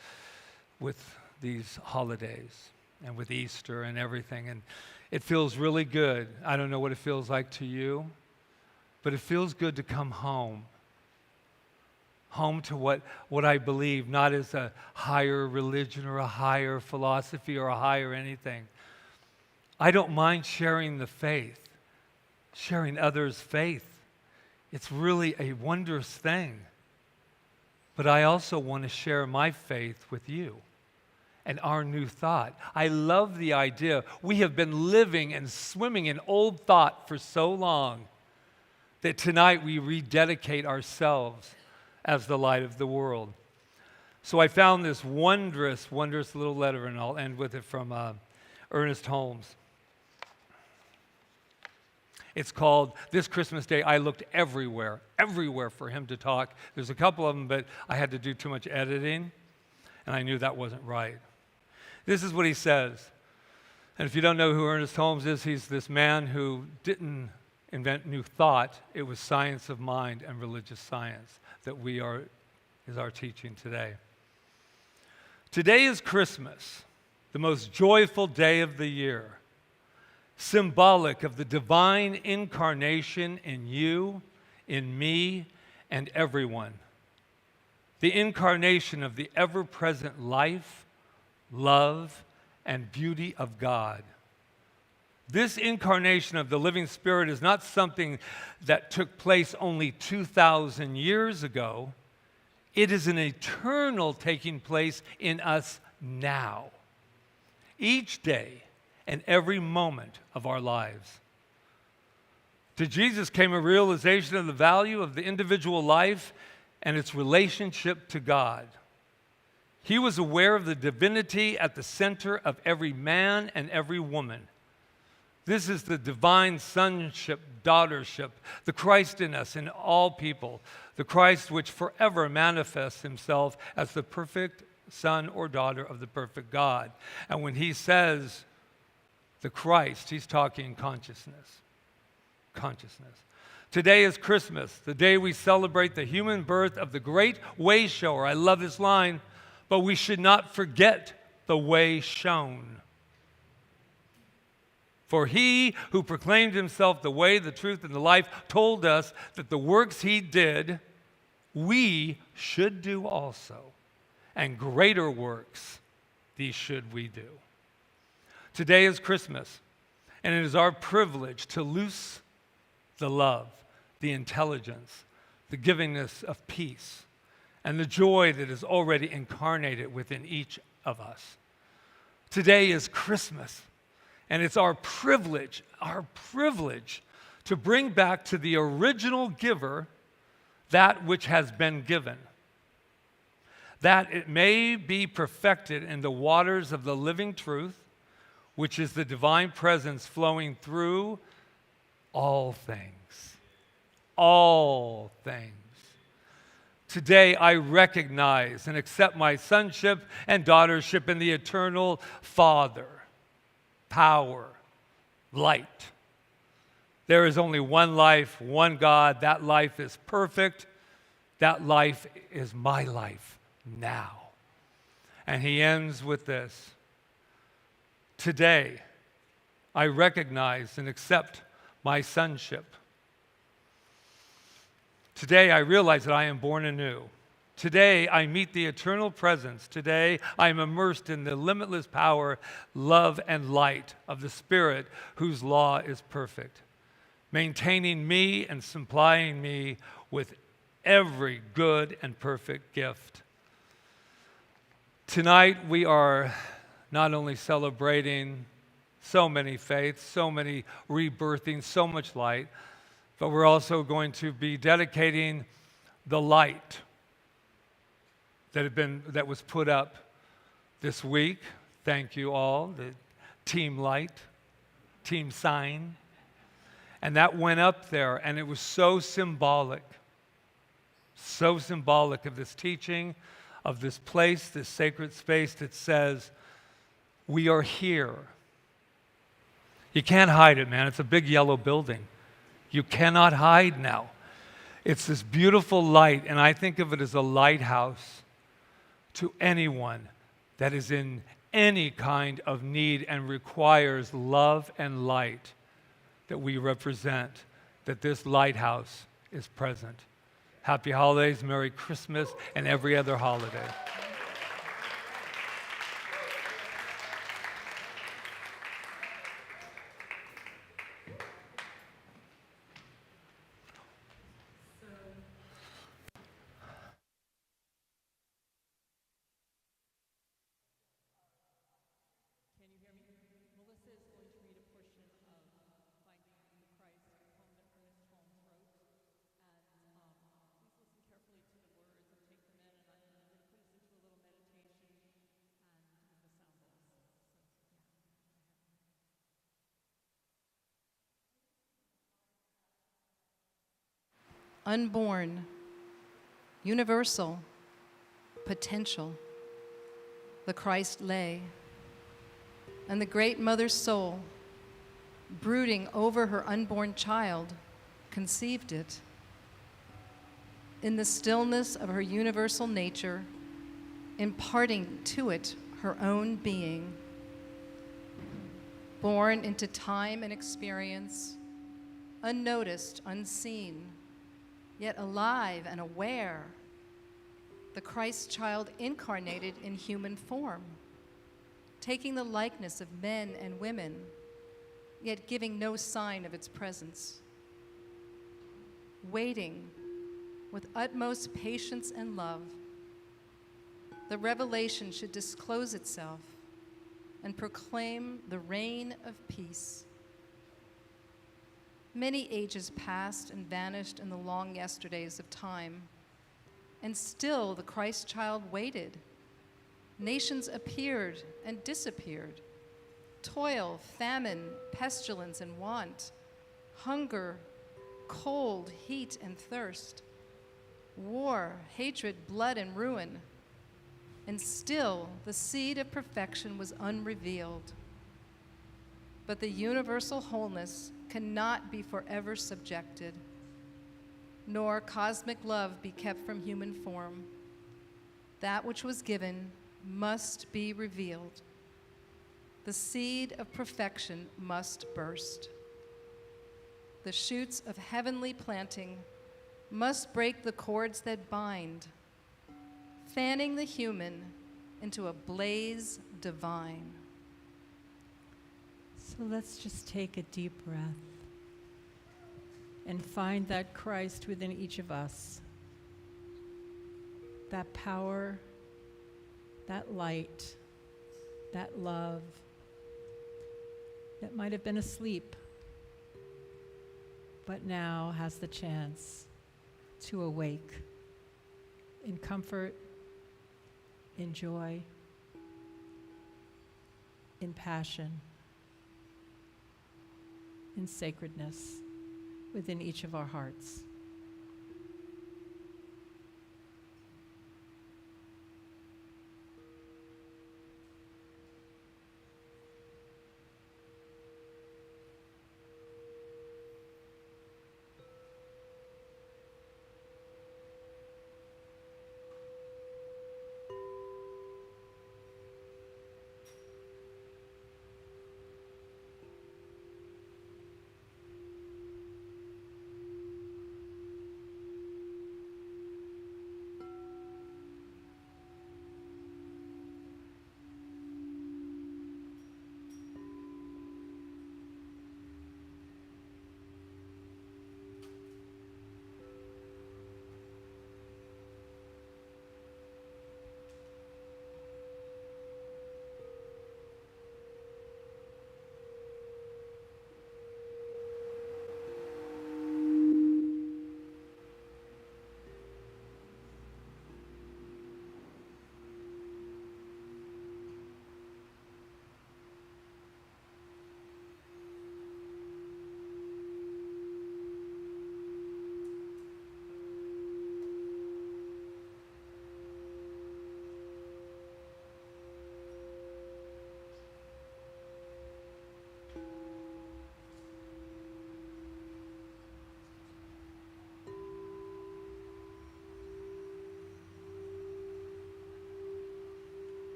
Speaker 2: these holidays and with Easter and everything, and it feels really good. I don't know what it feels like to you, but it feels good to come home. Home to what I believe, not as a higher religion or a higher philosophy or a higher anything. I don't mind sharing the faith, sharing others' faith. It's really a wondrous thing. But I also want to share my faith with you and our new thought. I love the idea. We have been living and swimming in old thought for so long that tonight we rededicate ourselves as the light of the world. So I found this wondrous little letter, and I'll end with it from Ernest Holmes. It's called, This Christmas Day, I Looked Everywhere for him to talk. There's a couple of them, but I had to do too much editing, and I knew that wasn't right. This is what he says. And if you don't know who Ernest Holmes is, he's this man who didn't invent new thought. It was science of mind and religious science that is our teaching today. Today is Christmas, the most joyful day of the year, symbolic of the divine incarnation in you, in me, and everyone. The incarnation of the ever-present life, love, and beauty of God. This incarnation of the living Spirit is not something that took place only 2,000 years ago. It is an eternal taking place in us now, each day and every moment of our lives. To Jesus came a realization of the value of the individual life and its relationship to God. He was aware of the divinity at the center of every man and every woman. This is the divine sonship, daughtership, the Christ in us, in all people, the Christ which forever manifests himself as the perfect son or daughter of the perfect God. And when he says the Christ, he's talking consciousness. Consciousness. Today is Christmas, the day we celebrate the human birth of the great way shower. I love this line, but we should not forget the way shown. For he who proclaimed himself the way, the truth, and the life told us that the works he did, we should do also. And greater works, these should we do. Today is Christmas, and it is our privilege to loose the love, the intelligence, the givingness of peace, and the joy that is already incarnated within each of us. Today is Christmas. And it's our privilege to bring back to the original giver that which has been given, that it may be perfected in the waters of the living truth, which is the divine presence flowing through all things. All things. Today I recognize and accept my sonship and daughtership in the eternal Father. Power, light. There is only one life, one God. That life is perfect. That life is my life now. And he ends with this. Today, I recognize and accept my sonship. Today, I realize that I am born anew. Today, I meet the eternal presence. Today, I am immersed in the limitless power, love, and light of the Spirit whose law is perfect, maintaining me and supplying me with every good and perfect gift. Tonight, we are not only celebrating so many faiths, so many rebirthing, so much light, but we're also going to be dedicating the light that was put up this week. Thank you all, the team light, team sign. And that went up there, and it was so symbolic of this teaching, of this place, this sacred space that says, we are here. You can't hide it, man. It's a big yellow building. You cannot hide now. It's this beautiful light, and I think of it as a lighthouse to anyone that is in any kind of need and requires love and light that we represent, that this lighthouse is present. Happy holidays, Merry Christmas, and every other holiday.
Speaker 11: Unborn, universal, potential, the Christ lay, and the great mother soul, brooding over her unborn child, conceived it. In the stillness of her universal nature, imparting to it her own being. Born into time and experience, unnoticed, unseen, yet alive and aware, the Christ child incarnated in human form, taking the likeness of men and women, yet giving no sign of its presence. Waiting with utmost patience and love, the revelation should disclose itself and proclaim the reign of peace. Many ages passed and vanished in the long yesterdays of time, and still the Christ child waited. Nations appeared and disappeared. Toil, famine, pestilence, and want, hunger, cold, heat, and thirst, war, hatred, blood, and ruin. And still the seed of perfection was unrevealed. But the universal wholeness cannot be forever subjected, nor cosmic love be kept from human form. That which was given must be revealed. The seed of perfection must burst. The shoots of heavenly planting must break the cords that bind, fanning the human into a blaze divine.
Speaker 12: So let's just take a deep breath and find that Christ within each of us, that power, that light, that love that might have been asleep, but now has the chance to awake in comfort, in joy, in passion, in sacredness within each of our hearts.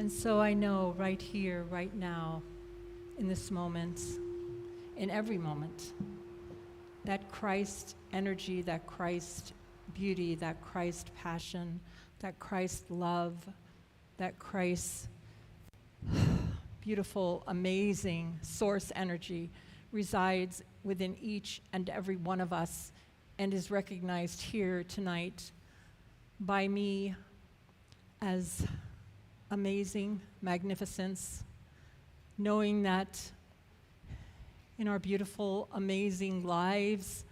Speaker 12: And so I know right here, right now, in this moment, in every moment, that Christ energy, that Christ beauty, that Christ passion, that Christ love, that Christ beautiful, amazing source energy resides within each and every one of us and is recognized here tonight by me as amazing magnificence, knowing that in our beautiful, amazing lives,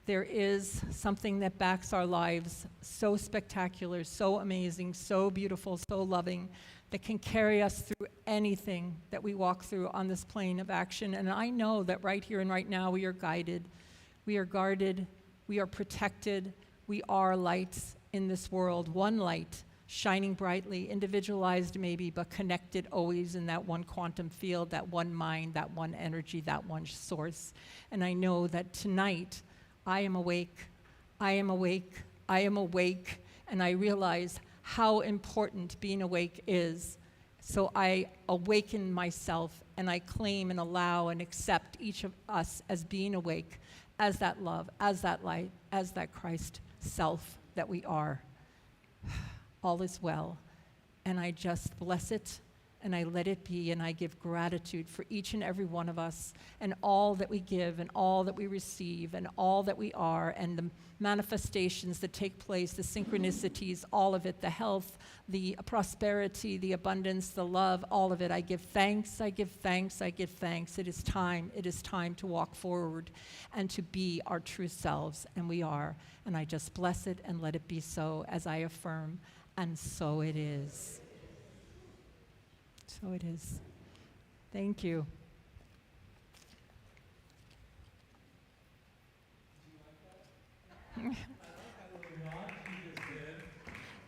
Speaker 12: there is something that backs our lives so spectacular, so amazing, so beautiful, so loving, that can carry us through anything that we walk through on this plane of action. And I know that right here and right now we are guided, we are guarded, we are protected, we are lights in this world, one light shining brightly, individualized maybe, but connected always in that one quantum field, that one mind, that one energy, that one source. And I know that tonight I am awake, I am awake, I am awake, and I realize how important being awake is. So I awaken myself, and I claim and allow and accept each of us as being awake, as that love, as that light, as that Christ self that we are. All is well, and I just bless it, and I let it be, and I give gratitude for each and every one of us, and all that we give, and all that we receive, and all that we are, and the manifestations that take place, the synchronicities, all of it, the health, the prosperity, the abundance, the love, all of it. I give thanks, I give thanks, I give thanks. It is time to walk forward and to be our true selves, and we are. And I just bless it and let it be so as I affirm, and so it is. So it is. Thank you.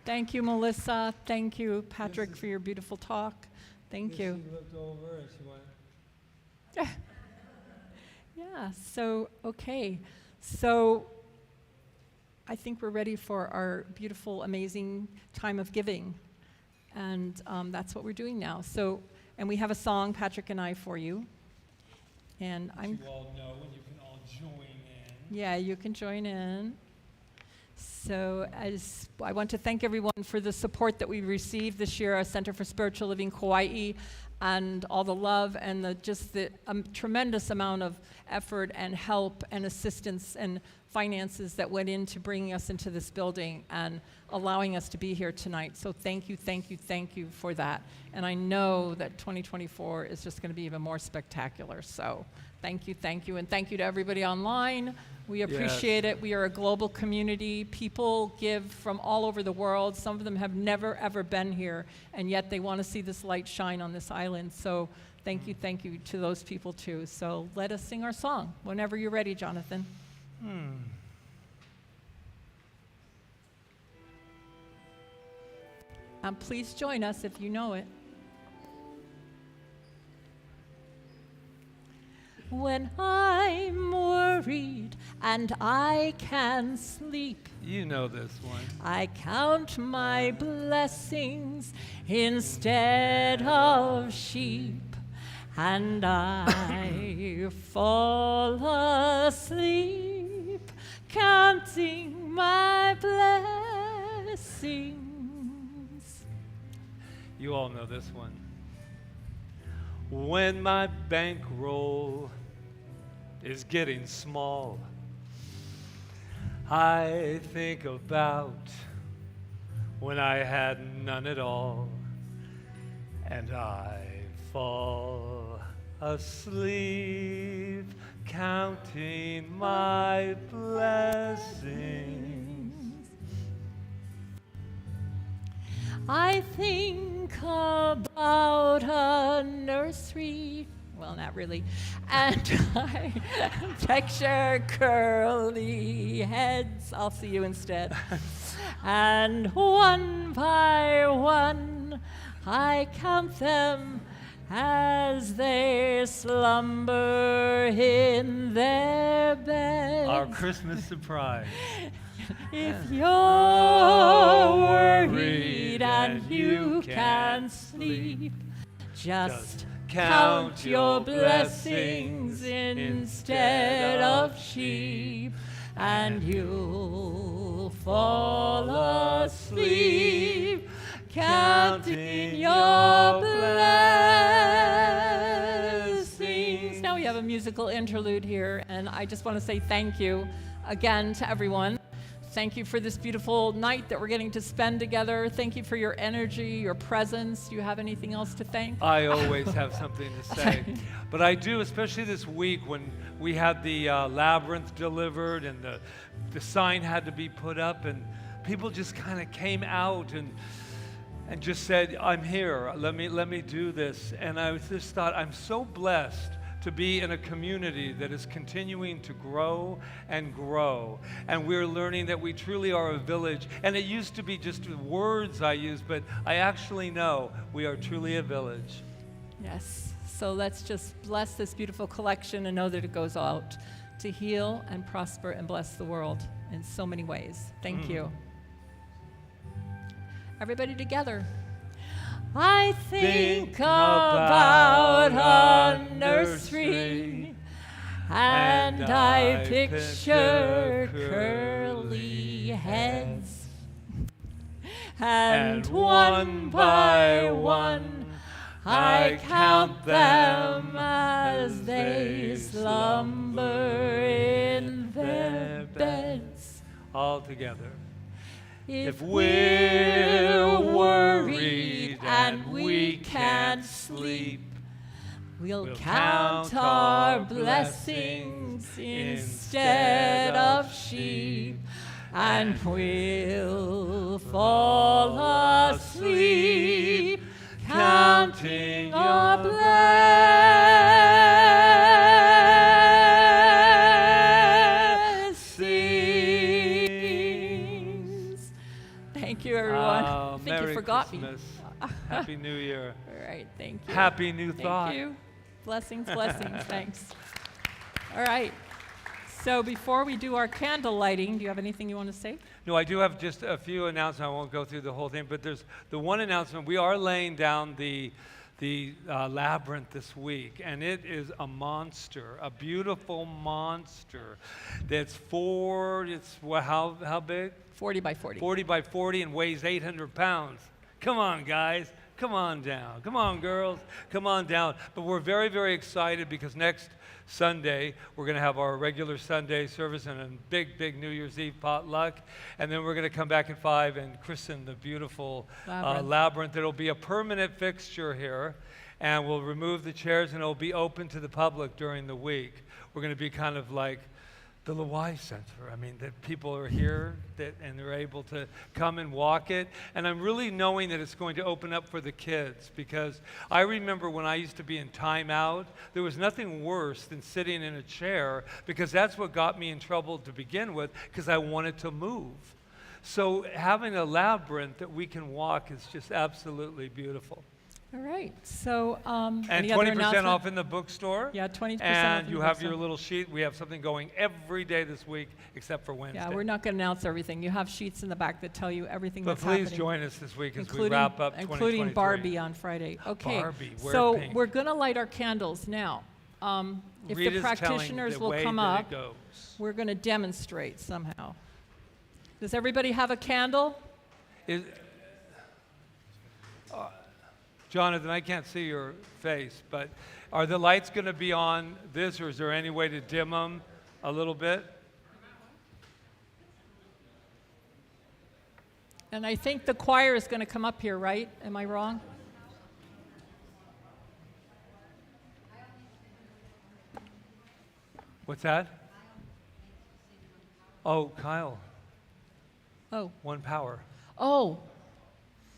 Speaker 12: Thank you, Melissa. Thank you, Patrick, for your beautiful talk. Thank you.
Speaker 2: She looked over and she went.
Speaker 12: Yeah, so, okay. So I think we're ready for our beautiful, amazing time of giving. And that's what we're doing now. So, and we have a song, Patrick and I, for you. And
Speaker 2: You all know, and you can all join in.
Speaker 12: Yeah, you can join in. So as I want to thank everyone for the support that we received this year, our Center for Spiritual Living Kauai, and all the love and the tremendous amount of effort and help and assistance and finances that went into bringing us into this building and allowing us to be here tonight. So thank you, thank you, thank you for that. And I know that 2024 is just going to be even more spectacular. So thank you, and thank you to everybody online. We appreciate it. We are a global community. People give from all over the world. Some of them have never, ever been here, and yet they want to see this light shine on this island. So thank you to those people too. So let us sing our song whenever you're ready, Jonathan. And please join us if you know it. When I'm worried and I can't sleep,
Speaker 2: You know this one.
Speaker 12: I count my blessings instead of sheep, and I fall asleep counting my blessings.
Speaker 2: You all know this one. When my bankroll is getting small, I think about when I had none at all, and I fall asleep counting my blessings.
Speaker 12: I think about a nursery, well, not really, and I picture curly heads. I'll see you instead. And one by one, I count them as they slumber in their beds.
Speaker 2: Our Christmas surprise.
Speaker 12: If you're worried and you can't sleep, just count your blessings instead of sheep, and you'll fall asleep counting your blessings. Now we have a musical interlude here, and I just want to say thank you again to everyone. Thank you for this beautiful night that we're getting to spend together. Thank you for your energy, your presence. Do you have anything else to thank?
Speaker 2: I always have something to say. But I do, especially this week when we had the labyrinth delivered and the sign had to be put up, and people just kind of came out and just said, I'm here, let me do this. And I just thought, I'm so blessed to be in a community that is continuing to grow and grow. And we're learning that we truly are a village. And it used to be just words I used, but I actually know we are truly a village.
Speaker 12: Yes. So let's just bless this beautiful collection and know that it goes out to heal and prosper and bless the world in so many ways. Thank you. Everybody together. I think about a nursery, and I picture curly heads, and one by one I count them as they slumber in their beds.
Speaker 2: All together.
Speaker 12: If we're worried and we can't sleep, we'll count our blessings instead of sheep, and we'll fall asleep counting our blessings. Thank you, everyone. I think
Speaker 2: Merry
Speaker 12: you forgot
Speaker 2: Christmas.
Speaker 12: me.
Speaker 2: Happy New Year.
Speaker 12: All right, thank you.
Speaker 2: Happy New Thought.
Speaker 12: Thank you. Blessings, blessings, thanks. All right. So before we do our candle lighting, do you have anything you want to say?
Speaker 2: No, I do have just a few announcements. I won't go through the whole thing, but there's the one announcement. We are laying down the labyrinth this week, and it is a monster, a beautiful monster. That's how big?
Speaker 12: 40 by 40.
Speaker 2: 40 by 40 and weighs 800 pounds. Come on, guys. Come on down. Come on, girls. Come on down. But we're very, very excited because next Sunday, we're going to have our regular Sunday service and a big, big New Year's Eve potluck. And then we're going to come back at 5 and christen the beautiful labyrinth. It'll be a permanent fixture here. And we'll remove the chairs and it'll be open to the public during the week. We're going to be kind of like the Kaua'i Center. I mean, that people are here and they're able to come and walk it. And I'm really knowing that it's going to open up for the kids, because I remember when I used to be in timeout, there was nothing worse than sitting in a chair, because that's what got me in trouble to begin with, because I wanted to move. So having a labyrinth that we can walk is just absolutely beautiful.
Speaker 12: All right. So,
Speaker 2: and
Speaker 12: any other
Speaker 2: 20% off in the bookstore.
Speaker 12: Yeah, 20% off.
Speaker 2: And you have
Speaker 12: bookstore.
Speaker 2: your little sheet. We have something going every day this week except for Wednesday.
Speaker 12: Yeah, we're not going to announce everything. You have sheets in the back that tell you everything
Speaker 2: But
Speaker 12: that's happening.
Speaker 2: please join us this week as we wrap up 2023.
Speaker 12: Including Barbie on Friday. Okay.
Speaker 2: Barbie, wear
Speaker 12: so
Speaker 2: pink.
Speaker 12: we're going to light our candles now. If
Speaker 2: Rita's
Speaker 12: the practitioners will come up, we're going to demonstrate somehow. Does everybody have a candle?
Speaker 2: Jonathan, I can't see your face, but are the lights going to be on this, or is there any way to dim them a little bit?
Speaker 12: And I think the choir is going to come up here, right? Am I wrong?
Speaker 2: What's that? Oh, Kyle.
Speaker 12: Oh.
Speaker 2: One power.
Speaker 12: Oh.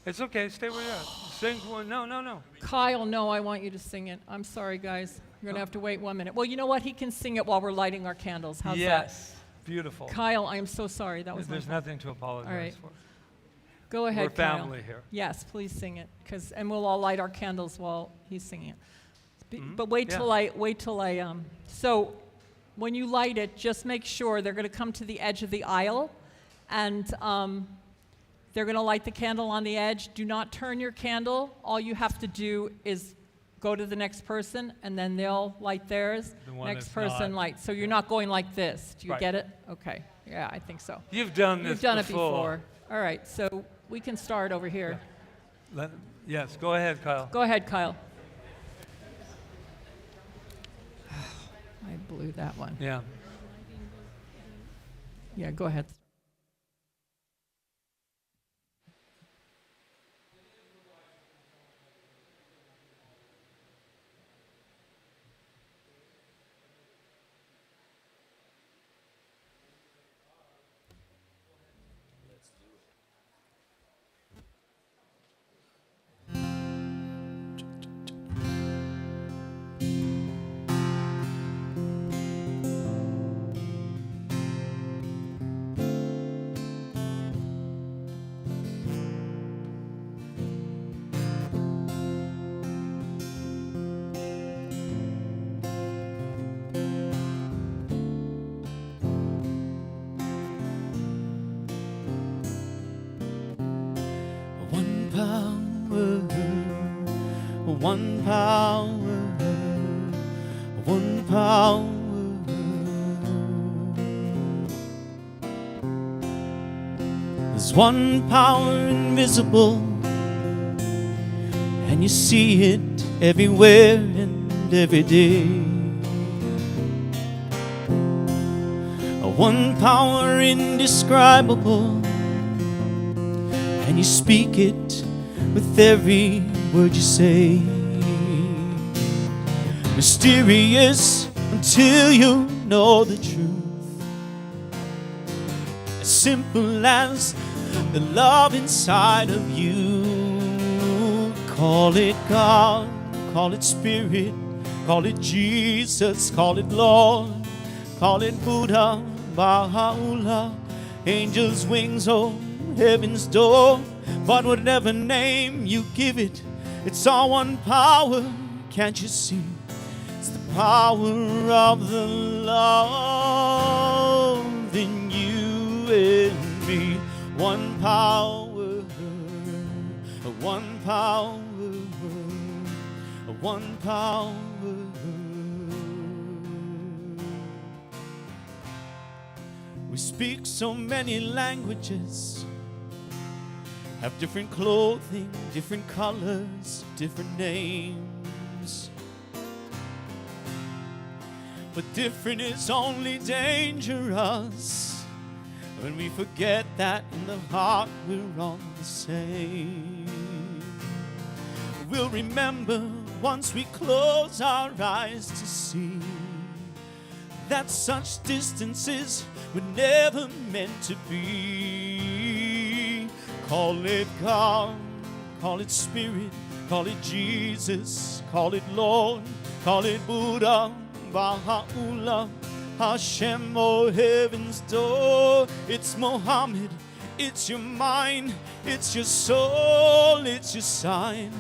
Speaker 2: It's okay. Stay where you're at. Sing one. No.
Speaker 12: Kyle, no, I want you to sing it. I'm sorry, guys. You're going to have to wait 1 minute. Well, you know what? He can sing it while we're lighting our candles. How's that?
Speaker 2: Yes. Beautiful.
Speaker 12: Kyle, I'm so sorry. That was
Speaker 2: There's nothing to apologize
Speaker 12: all right.
Speaker 2: for.
Speaker 12: Go ahead,
Speaker 2: We're family
Speaker 12: Kyle.
Speaker 2: here.
Speaker 12: Yes, please sing it, and we'll all light our candles while he's singing it.
Speaker 2: Mm-hmm.
Speaker 12: But wait till I. So, when you light it, just make sure they're going to come to the edge of the aisle, and they're going to light the candle on the edge. Do not turn your candle. All you have to do is go to the next person, and then they'll light theirs. Next person lights. So you're not going like this. Do you get it? Okay. Yeah, I think so.
Speaker 2: You've done this
Speaker 12: You've done it before. All right. So we can start over here.
Speaker 2: Yes. Go ahead, Kyle.
Speaker 12: Go ahead, Kyle. I blew that one.
Speaker 2: Yeah.
Speaker 12: Yeah, go ahead.
Speaker 1: one power, one power. There's one power invisible, and you see it everywhere and every day. One power indescribable, and you speak it with every word you say. Mysterious until you know the truth. As simple as the love inside of you. Call it God, call it Spirit, call it Jesus, call it Lord, call it Buddha, Baha'u'llah, angels' wings, oh, heaven's door. But whatever name you give it, it's all one power, can't you see? It's the power of the love in you and me. One power, one power, one power. We speak so many languages, have different clothing, different colors, different names. But different is only dangerous when we forget that in the heart we're all the same. We'll remember once we close our eyes to see that such distances were never meant to be. Call it God, call it Spirit, call it Jesus, call it Lord, call it Buddha, Baha'u'llah, Hashem, oh heaven's door. It's Mohammed, it's your mind, it's your soul, it's your sign.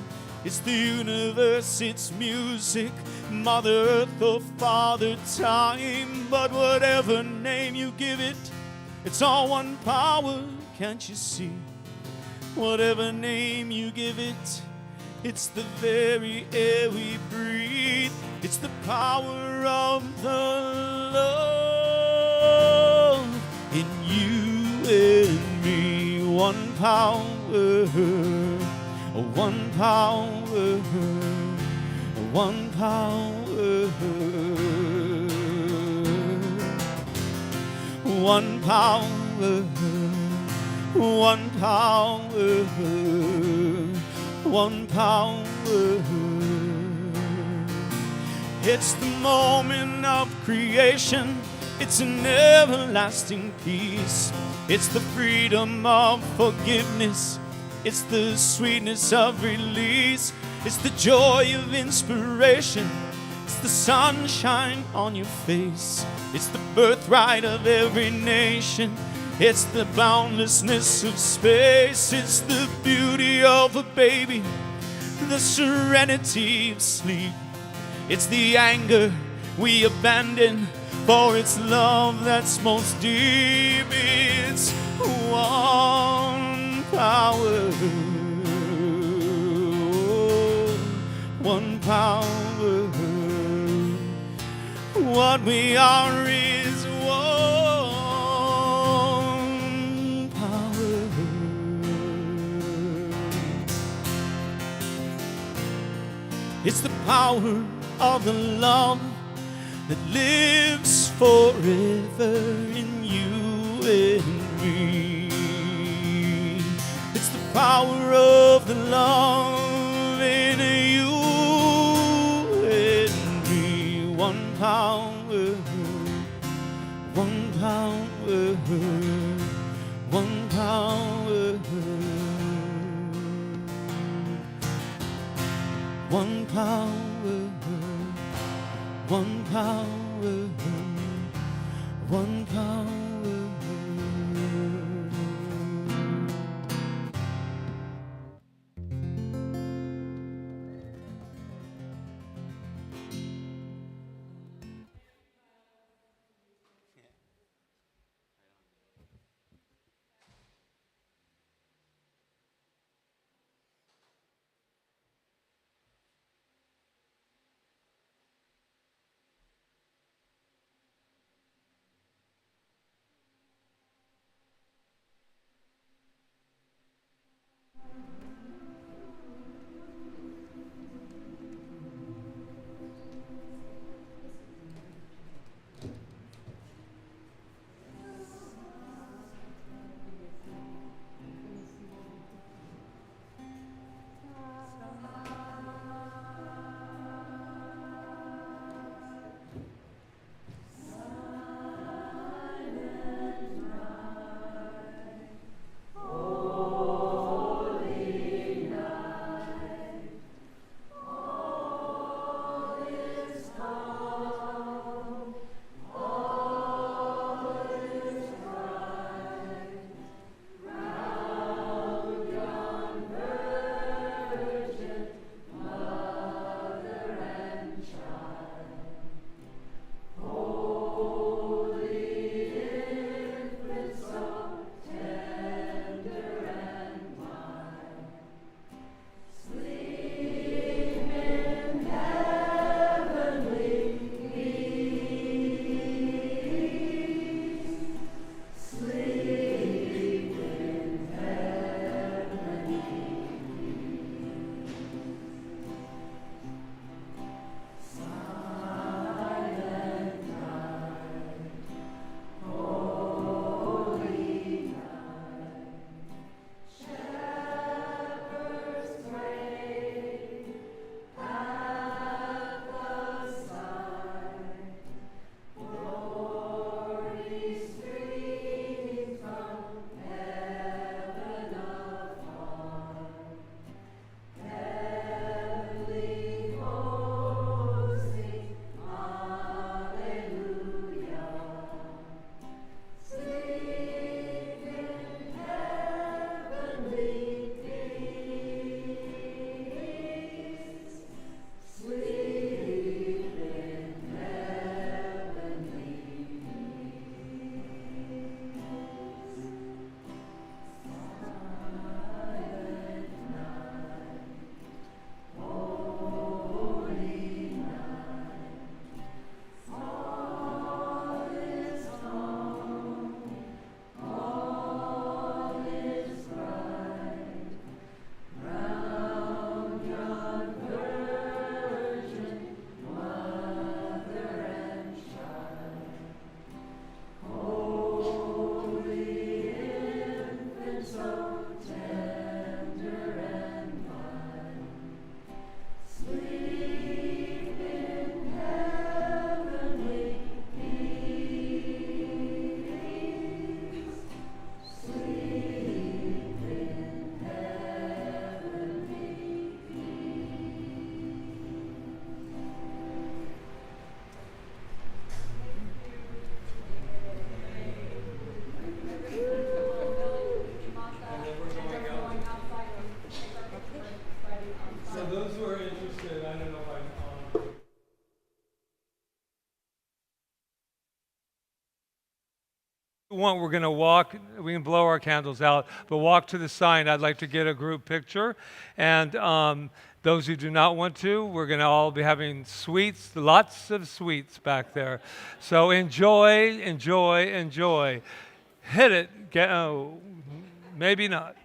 Speaker 1: It's the universe, it's music, Mother Earth or Father Time. But whatever name you give it, it's all one power, can't you see? Whatever name you give it, it's the very air we breathe. It's the power of the love in you and me. One power, one power, one power, one power, one power, one power. It's the moment of creation. It's an everlasting peace. It's the freedom of forgiveness. It's the sweetness of release. It's the joy of inspiration. It's the sunshine on your face. It's the birthright of every nation. It's the boundlessness of space. It's the beauty of a baby, the serenity of sleep. It's the anger we abandon for its love that's most deep. It's one power, one power. What we are is one power. It's the power of the love that lives forever in you and me. It's the power of the love in you and me. One power, one power, one power, one power. One power, one power.
Speaker 2: want, we're going to walk. We can blow our candles out, but walk to the sign. I'd like to get a group picture. And those who do not want to, we're going to all be having sweets, lots of sweets back there. So enjoy, enjoy, enjoy. Hit it. Maybe not.